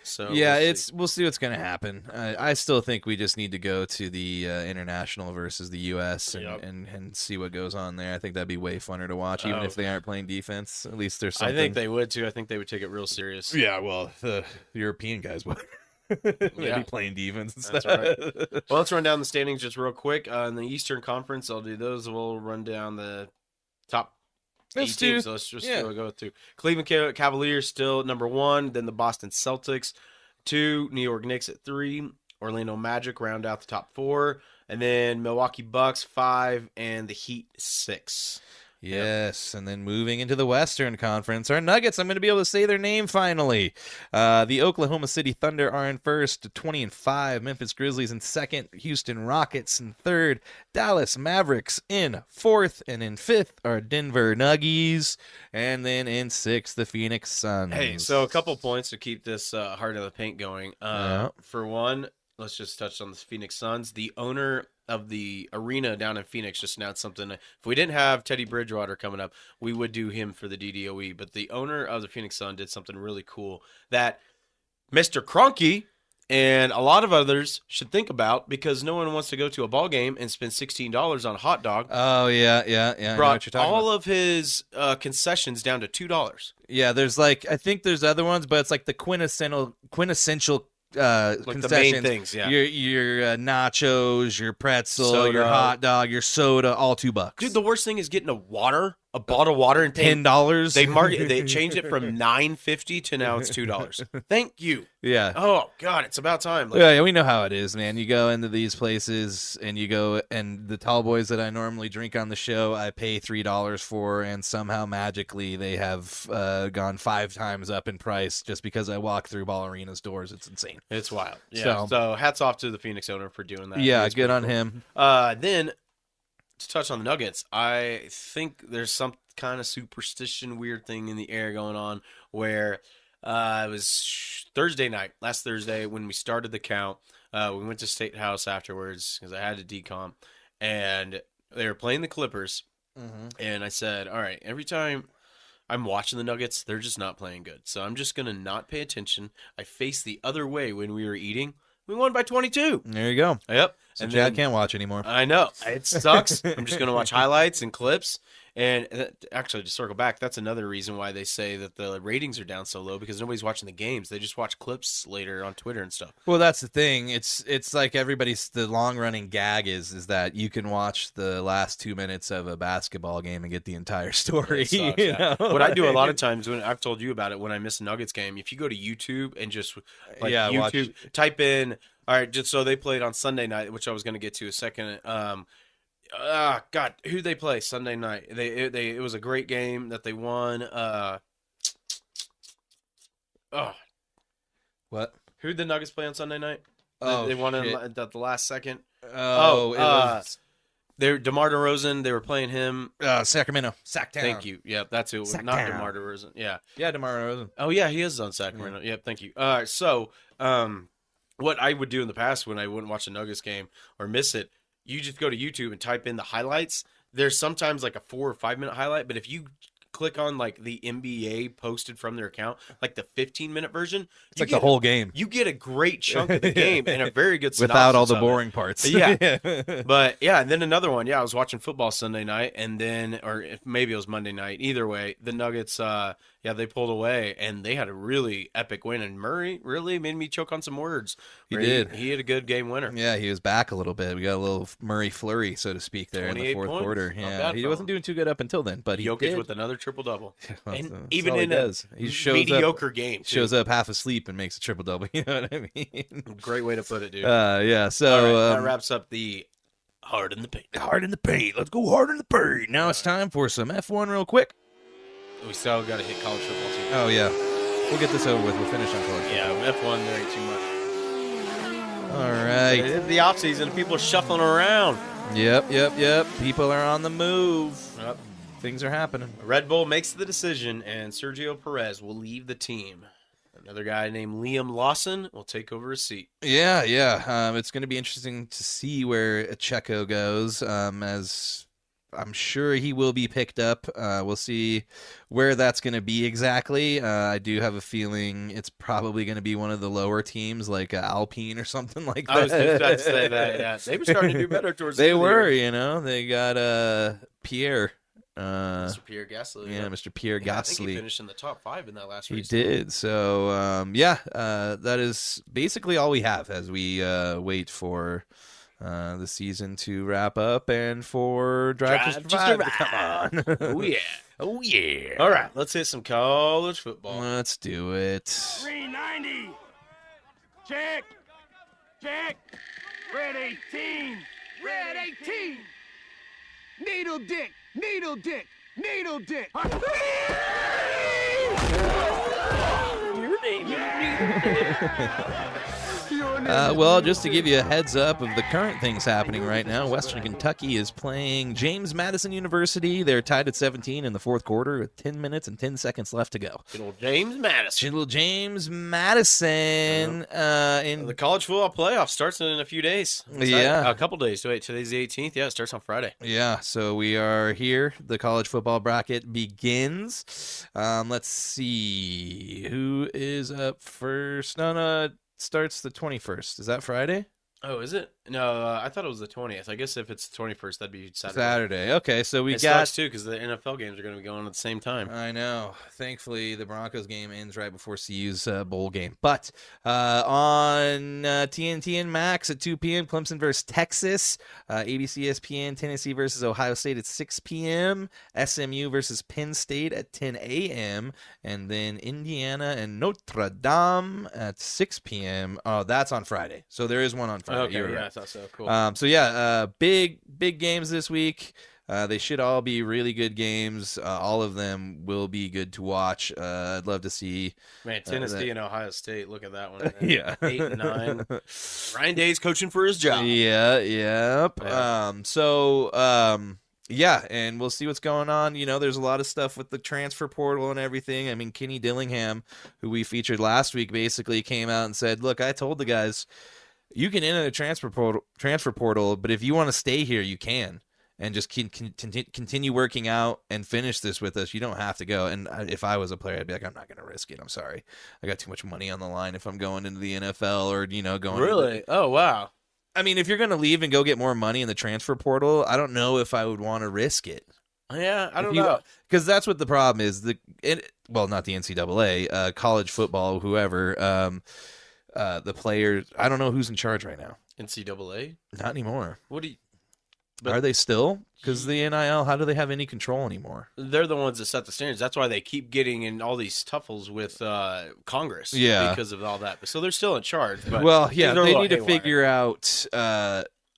So Yeah, see. we'll see what's going to happen. I still think we just need to go to the international versus the U.S. and see what goes on there. I think that'd be way funner to watch, even if they aren't playing defense. At least there's something. I think they would too. I think they would take it real serious. Yeah, well, the European guys would. They'd Yeah. be playing defense and That's stuff. right. Well, let's run down the standings just real quick. In the Eastern Conference, I'll do those. We'll run down the top Let's 8 teams. do- So let's just yeah. go through. Cleveland Cavaliers still number 1. Then the Boston Celtics 2. New York Knicks at 3. Orlando Magic round out the top 4. And then Milwaukee Bucks 5. And the Heat 6. Yes, and then moving into the Western Conference, our Nuggets, I'm going to be able to say their name finally. The Oklahoma City Thunder are in first, 20-5. Memphis Grizzlies in second. Houston Rockets in third. Dallas Mavericks in fourth. And in fifth are Denver Nuggies. And then in sixth, the Phoenix Suns. Hey, so a couple points to keep this heart of the paint going. Yeah. For one, let's just touch on the Phoenix Suns. The owner of the arena down in Phoenix just announced something. If we didn't have Teddy Bridgewater coming up, we would do him for the DDOE. But the owner of the Phoenix Sun did something really cool that Mr. Kroenke and a lot of others should think about, because no one wants to go to a ball game and spend $16 on a hot dog. Oh, yeah. I know what Brought you're talking all about. of his concessions down to $2. Yeah, there's I think there's other ones, but it's like the quintessential Like concessions. the main things, yeah. Your nachos, your pretzel, Soda. your hot dog, your soda, all $2. Dude, the worst thing is getting a bottle of water, and paying $10. They changed it from $9.50 to now it's $2. Thank you. Yeah. Oh God, it's about time. Yeah, we know how it is, man. You go into these places and and the tall boys that I normally drink on the show, I pay $3 for, and somehow magically they have gone 5 times up in price just because I walk through Ball Arena's doors. It's insane. It's wild. Yeah. So hats off to the Phoenix owner for doing that. Yeah, It's good pretty on cool. him. Then to touch on the Nuggets, I think there's some kind of superstition, weird thing in the air going on where it was last Thursday when we started the count. We went to State House afterwards because I had to decomp, and they were playing the Clippers. And I said, all right, every time I'm watching the Nuggets, they're just not playing good. So I'm just going to not pay attention. I faced the other way when we were eating. We won by 22. There you go. Yep. So And Chad then- can't watch anymore. I know. It sucks. I'm just going to watch highlights and clips. And actually, to circle back, that's another reason why they say that the ratings are down so low, because nobody's watching the games. They just watch clips later on Twitter and stuff. Well, that's the thing. It's like the long running gag is that you can watch the last 2 minutes of a basketball game and get the entire story. It sucks, you yeah. know? What I do a lot of times, when I've told you about it, when I miss a Nuggets game, if you go to YouTube and just YouTube, type in, all right, just so they played on Sunday night, which I was going to get to a second. God, who they play Sunday night? It was a great game that they won. What? Who'd the Nuggets play on Sunday night? Oh, they won shit. at the last second. It was They're DeMar DeRozan. They were playing him. Sacramento. Sacktown. Thank you. Yeah, that's who. Sacktown. Not DeMar DeRozan. Yeah. Yeah, DeMar DeRozan. Oh yeah, he is on Sacramento. Yep. Thank you. All right. So, what I would do in the past when I wouldn't watch a Nuggets game or miss it, you just go to YouTube and type in the highlights. There's sometimes like a 4 or 5 minute highlight, but if you click on like the NBA posted from their account, like the 15-minute version, It's like the whole game. you get a great chunk of the game and a very good Without all synopsis the of it. boring parts. Yeah. But yeah, and then another one. Yeah, I was watching football Sunday night, and then, or maybe it was Monday night. Either way, the Nuggets, they pulled away, and they had a really epic win. And Murray really made me choke on some words. He where did. He had a good game winner. Yeah, he was back a little bit. We got a little Murray flurry, so to speak, there in the 28 fourth points. quarter. Not Yeah, bad he for wasn't him. doing too good up until then, but he Jokic did. with another triple double, Well, and that's even all he in a does. He shows mediocre up, game, too. shows up half asleep and makes a triple double. You know what I mean? Great way to put it, dude. Yeah. So All right, that wraps up the hard in the paint. hard in the paint. Let's go hard in the paint. Now it's time for some F1 real quick. We still got to hit college football too. Oh yeah, we'll get this over with. We'll finish on college. Yeah, F1 there ain't too much. All right. It's the off season. People are shuffling around. Yep. People are on the move. Yep. Things are happening. Red Bull makes the decision, and Sergio Perez will leave the team. Another guy named Liam Lawson will take over his seat. Yeah. It's going to be interesting to see where Checo goes. As I'm sure he will be picked up. We'll see where that's going to be exactly. I do have a feeling it's probably going to be one of the lower teams, like Alpine or something like that. I was just about to say that. Yeah, they were starting to do better towards the They end of the were, year. you know. They got Pierre. Mr. Pierre Gasly. Yeah, Mr. Pierre Yeah, I think he Gasly. finished in the top 5 in that last He race. did. So, that is basically all we have as we wait for the season to wrap up and for Drive to Survive to come on. Oh, yeah. Oh, yeah. All right, let's hit some college football. Let's do it. 390. Check. Check. Red 18. Red 18. Needle dick. Needle dick. Needle dick. Your name. Well, just to give you a heads up of the current things happening right now, Western Kentucky is playing James Madison University. They're tied at 17 in the fourth quarter with 10 minutes and 10 seconds left to go. Good old James Madison. Little James Madison in The college football playoff starts in a few days. Yeah. A couple days. Wait, today's the 18th. Yeah, it starts on Friday. Yeah, so we are here. The college football bracket begins. Let's see who is up first. No, it starts the 21st. Is that Friday? Oh, is it? No, I thought it was the 20th. I guess if it's the 21st, that'd be Saturday. Saturday. Okay, so we It got. sucks, too, because the NFL games are going to be going at the same time. I know. Thankfully, the Broncos game ends right before CU's bowl game. But on TNT and Max at 2 p.m., Clemson versus Texas. ABC ESPN, Tennessee versus Ohio State at 6 p.m. SMU versus Penn State at 10 a.m. And then Indiana and Notre Dame at 6 p.m. Oh, that's on Friday. So there is one on Friday. Okay, You're yeah, right. I thought so. Cool. Big games this week. They should all be really good games. All of them will be good to watch. I'd love to see. Man, Tennessee and Ohio State, look at that one. Yeah. 8 and 9. Ryan Day's coaching for his job. Yeah, yep. Yeah. Yeah, and we'll see what's going on. You know, there's a lot of stuff with the transfer portal and everything. I mean, Kenny Dillingham, who we featured last week, basically came out and said, look, I told the guys, you can enter the transfer portal, but if you want to stay here, you can. And just continue working out and finish this with us. You don't have to go. And if I was a player, I'd be like, I'm not going to risk it. I'm sorry. I got too much money on the line if I'm going into the NFL or, going. Really? Oh, wow. I mean, if you're going to leave and go get more money in the transfer portal, I don't know if I would want to risk it. Yeah, I don't know. Because that's what the problem is. Not the NCAA, college football, whoever, the players. I don't know who's in charge right now. NCAA? Not anymore. What do you... Are they still? Because the NIL, how do they have any control anymore? They're the ones that set the standards. That's why they keep getting in all these tuffles with Congress. Yeah. Because of all that. So they're still in charge. But Well, yeah, they're a they little need to haywire. figure out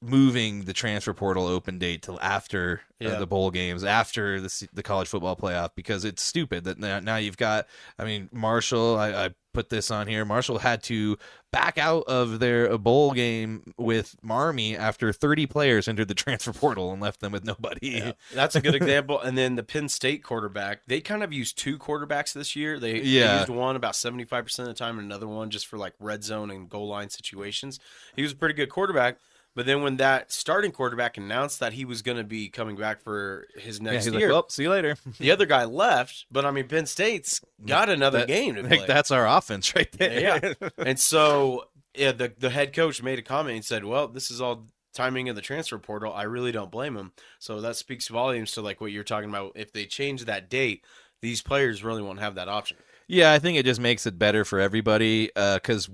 moving the transfer portal open date till after the bowl games, after the college football playoff, because it's stupid that now you've got, I mean, Marshall, I put this on here, Marshall had to back out of their bowl game with Marmy after 30 players entered the transfer portal and left them with nobody. Yeah, that's a good example. And then the Penn State quarterback, they kind of used 2 quarterbacks this year. They used one about 75% of the time and another one just for like red zone and goal line situations. He was a pretty good quarterback. But then when that starting quarterback announced that he was going to be coming back for his next he's year, like, well, see you later. the other guy left. But, I mean, Penn State's got another game to play. That's our offense right there. Yeah. And so the head coach made a comment and said, well, this is all timing of the transfer portal. I really don't blame him. So that speaks volumes to like what you're talking about. If they change that date, these players really won't have that option. Yeah, I think it just makes it better for everybody because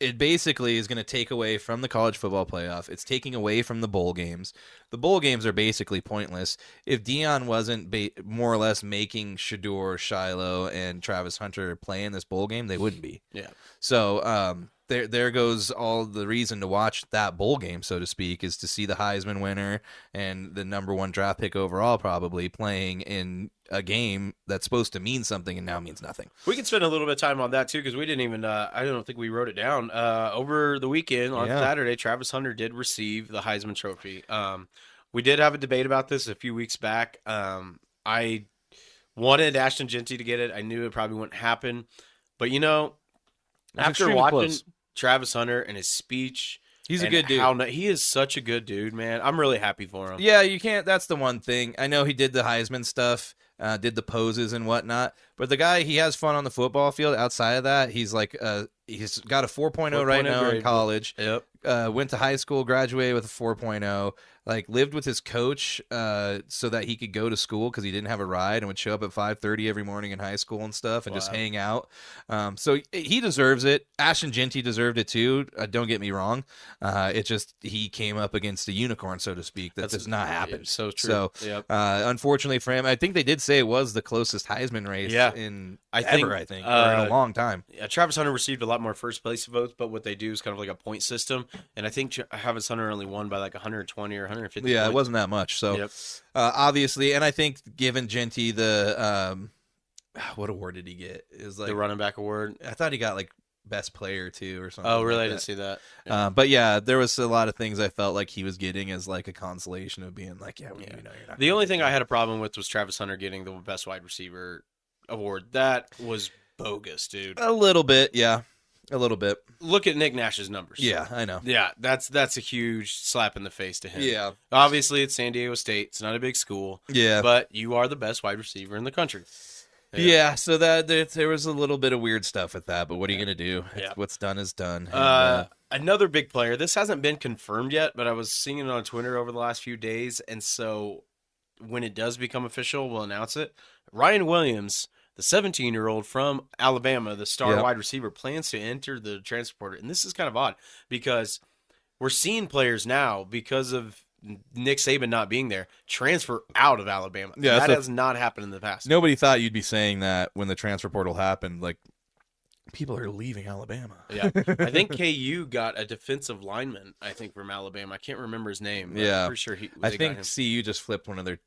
it basically is going to take away from the college football playoff. It's taking away from the bowl games. The bowl games are basically pointless. If Deion wasn't more or less making Shador, Shiloh, and Travis Hunter play in this bowl game, they wouldn't be. Yeah. So there goes all the reason to watch that bowl game, so to speak, is to see the Heisman winner and the number 1 draft pick overall probably playing in a game that's supposed to mean something and now means nothing. We can spend a little bit of time on that too because we didn't even I don't think we wrote it down. Over the weekend on Saturday, Travis Hunter did receive the Heisman Trophy. We did have a debate about this a few weeks back. I wanted Ashton Genty to get it. I knew it probably wouldn't happen. But, after extremely watching close. Travis Hunter and his speech He's a and good dude. he is such a good dude, man. I'm really happy for him. Yeah, you can't. That's the one thing. I know he did the Heisman stuff, did the poses and whatnot, but the guy, he has fun on the football field. Outside of that, he's like, he's got a 4.0 right now in college. Yep. Went to high school, graduated with a 4.0. Like, lived with his coach so that he could go to school because he didn't have a ride, and would show up at 5:30 every morning in high school and stuff, and just hang out. So he deserves it. Ashton Genty deserved it too. Don't get me wrong. It just, he came up against a unicorn, so to speak. That does not happen. So true. So yep. unfortunately for him, I think they did say it was the closest Heisman race in I think, or in a long time. Yeah, Travis Hunter received a lot more first place votes, but what they do is kind of like a point system, and I think Travis Hunter only won by like 120 or 150. Yeah, points. it wasn't that much. So obviously, and I think given Genty the what award did he get? Is like the running back award. I thought he got like best player too or something. Oh, really? Like I didn't see that. Yeah. But yeah, there was a lot of things I felt like he was getting as like a consolation of being like, you know, you're not. The only thing I had a problem with was Travis Hunter getting the best wide receiver award. That was bogus, dude. A little bit, yeah. A little bit. Look at Nick Nash's numbers. Yeah, I know. Yeah, that's a huge slap in the face to him. Yeah. Obviously, it's San Diego State. It's not a big school. Yeah. But you are the best wide receiver in the country. Yeah, so that there was a little bit of weird stuff with that, but what are you going to do? Yeah. What's done is done. Another big player. This hasn't been confirmed yet, but I was seeing it on Twitter over the last few days, and so when it does become official, we'll announce it. Ryan Williams, the 17-year-old from Alabama, the star wide receiver, plans to enter the transfer portal. And this is kind of odd because we're seeing players now, because of Nick Saban not being there, transfer out of Alabama. Yeah, that has not happened in the past. Nobody thought you'd be saying that when the transfer portal happened. Like, people are leaving Alabama. Yeah, I think KU got a defensive lineman, I think, from Alabama. I can't remember his name. Yeah. I'm pretty sure I think CU just flipped one of their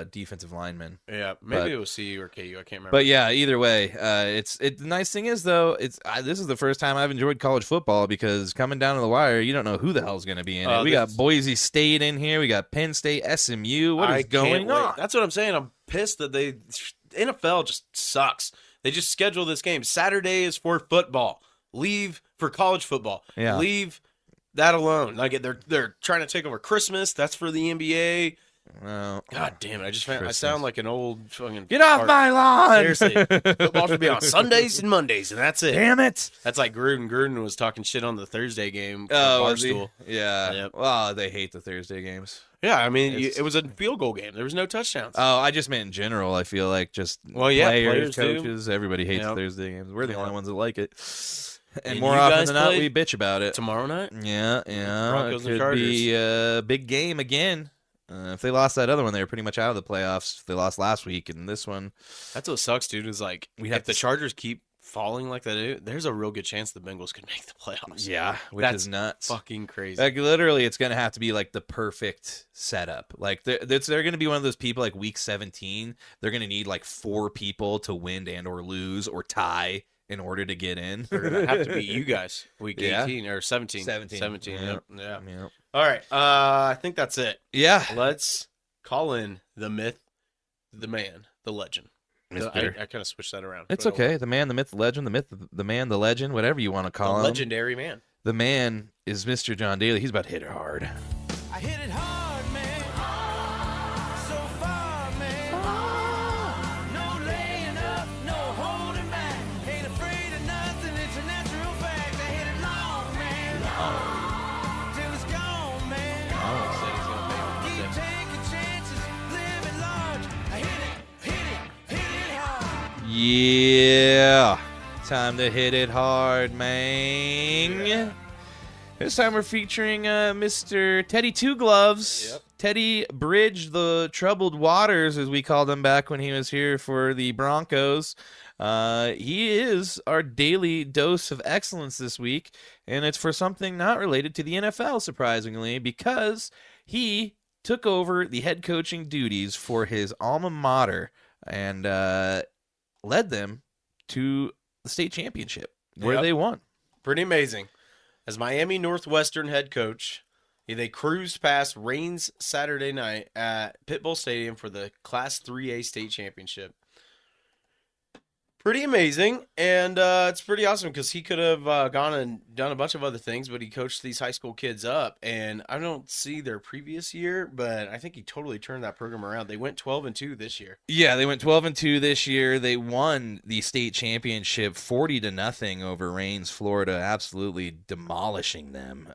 defensive linemen. Yeah, maybe it was CU or KU. I can't remember. But yeah, either way, the nice thing is though, this is the first time I've enjoyed college football because coming down to the wire, you don't know who the hell's going to be in it. We got Boise State in here, we got Penn State, SMU. What is going on? That's what I'm saying. I'm pissed that NFL just sucks. They just schedule this game. Saturday is for football. Leave for college football. Yeah. Leave that alone. Like they're trying to take over Christmas. That's for the NBA. No. God damn it! I sound like an old fucking. Get off my lawn! Seriously, football should be on Sundays and Mondays, and that's it. Damn it! That's like Gruden. Gruden was talking shit on the Thursday game. For Barstool. Yeah. Yep. Well, they hate the Thursday games. Yeah, I mean, it was a field goal game. There was no touchdowns. Oh, I just meant in general. I feel like just players, coaches, everybody hates Yep. Thursday games. We're the only ones that like it. And And more you often guys than not, play we bitch about it. Tomorrow night? Yeah. Broncos and It could Chargers. be a big game again. If they lost that other one, they were pretty much out of the playoffs. If they lost last week, and this one, That's what sucks, dude. Is like if the Chargers keep falling like they do, there's a real good chance the Bengals could make the playoffs. yeah, which That's is nuts. Fucking crazy. Like literally, it's gonna have to be like the perfect setup. Like they're gonna be one of those people like week 17. They're gonna need like 4 people to win and or lose or tie in order to get in. They're gonna have to beat you guys week Yeah. 18 or 17. 17. Yep. Yeah. All right. I think that's it. Yeah. Let's call in the myth, the man, the legend. I Mr. kind of switched that around. It's but okay. The man, the myth, the legend, the man, the legend, whatever you want to The call him. legendary man. The man is Mr. John Daly. He's about to hit it hard. I hit it hard, man. So far, man. No laying up, no holding back. Ain't afraid of nothing, it's a natural fact. I hit it long, man. Till it's gone, man. Keep taking chances, living large. I hit it hard. Yeah. Time to hit it hard, man. This time we're featuring Mr. Teddy Two Gloves. Yep. Teddy bridged the troubled waters, as we called him back when he was here for the Broncos. He is our daily dose of excellence this week, and it's for something not related to the NFL, surprisingly, because he took over the head coaching duties for his alma mater and led them to the state championship, where Yep. they won. Pretty amazing. As Miami Northwestern head coach, they cruised past Reigns Saturday night at Pitbull Stadium for the Class 3A state championship. pretty amazing, and it's pretty awesome because he could have gone and done a bunch of other things, but he coached these high school kids up, and I don't see their previous year, but I think he totally turned that program around. They went 12-2 this year. Yeah, they went 12-2 this year. They won the state championship 40-0 over Raines, Florida, absolutely demolishing them.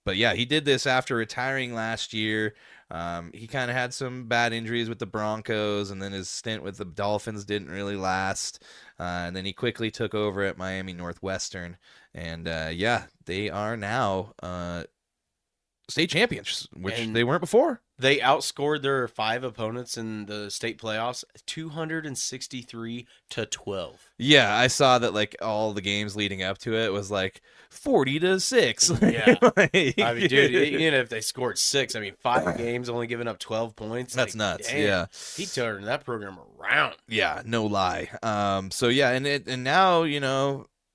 But yeah, he did this after retiring last year. He kind of had some bad injuries with the Broncos, and then his stint with the Dolphins didn't really last. And then he quickly took over at Miami Northwestern. And yeah, they are now state champions, which And they weren't before. They outscored their 5 opponents in the state playoffs 263-12. Yeah, I saw that like all the games leading up to it was like 40-6. Yeah. Like, I mean, dude, even if they scored 6, 5 games, only giving up 12 points. That's nuts. Damn, Yeah. He turned that program around. Yeah, no lie. So yeah, and now,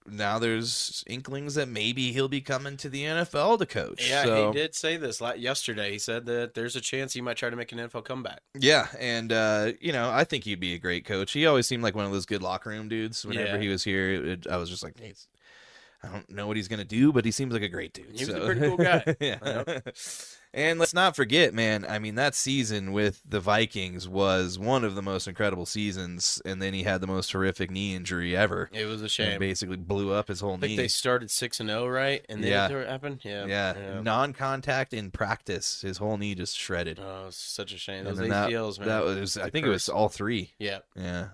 now there's inklings that maybe he'll be coming to the NFL to coach. Yeah, so, he did say this yesterday. He said that there's a chance he might try to make an NFL comeback. Yeah, and I think he'd be a great coach. He always seemed like one of those good locker room dudes. Whenever Yeah. he was here, I was just like, hey, I don't know what he's gonna do, but he seems like a great dude. He was a pretty cool guy. Yeah. And let's not forget, man, that season with the Vikings was one of the most incredible seasons, and then he had the most horrific knee injury ever. It was a And shame. basically blew up his whole I think knee. they started 6-0, right? And then Yeah. it happened? Yeah. Yeah, non-contact in practice, his whole knee just shredded. Oh, it's such a shame. And Those then ACLs, man. that was, I It's a think it was curse. all 3. Yeah. Yeah.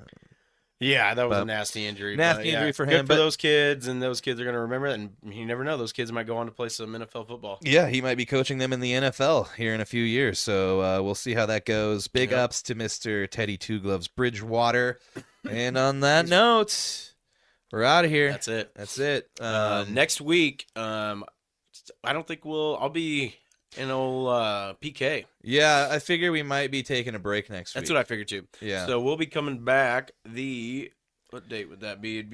Yeah, that was But a nasty injury. nasty but, injury for good him, for but- those kids, and those kids are going to remember it, and you never know. Those kids might go on to play some NFL football. Yeah, he might be coaching them in the NFL here in a few years, so we'll see how that goes. Big Yep. ups to Mr. Teddy Two Gloves Bridgewater. And on that note, we're out of here. That's it. That's it. Next week, I don't think I'll be in old PK. Yeah, I figure we might be taking a break next That's week. what I figured too. Yeah. So we'll be coming back what date would that be? It'd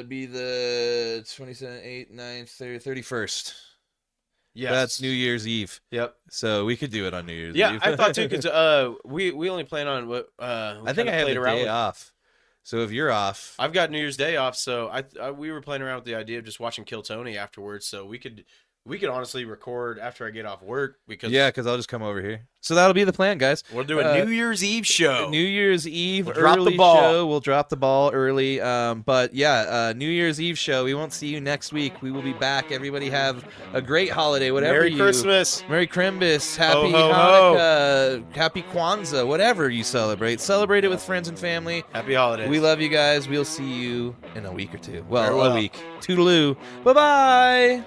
be the 27th, 8th, 9th, 31st. Yes. That's New Year's Eve. Yep. So we could do it on New Year's Yeah, Eve. I thought too, because we only plan on what I think I have a day off. So if you're off, I've got New Year's Day off, so we were playing around with the idea of just watching Kill Tony afterwards. So we could honestly record after I get off work because because I'll just come over here. So that'll be the plan, guys. we'll do a New Year's Eve show. New Year's Eve We'll drop the early ball. show. We'll drop the ball early. But yeah, New Year's Eve show. We won't see you next week. We will be back. Everybody have a great holiday. Whatever Merry Christmas. Merry Crimbus. Happy Ho, ho, ho. Hanukkah. Happy Kwanzaa. Whatever you celebrate. Celebrate it with friends and family. Happy holidays. We love you guys. We'll see you in a week or two. Well, Farewell. a week. Toodaloo. Bye-bye.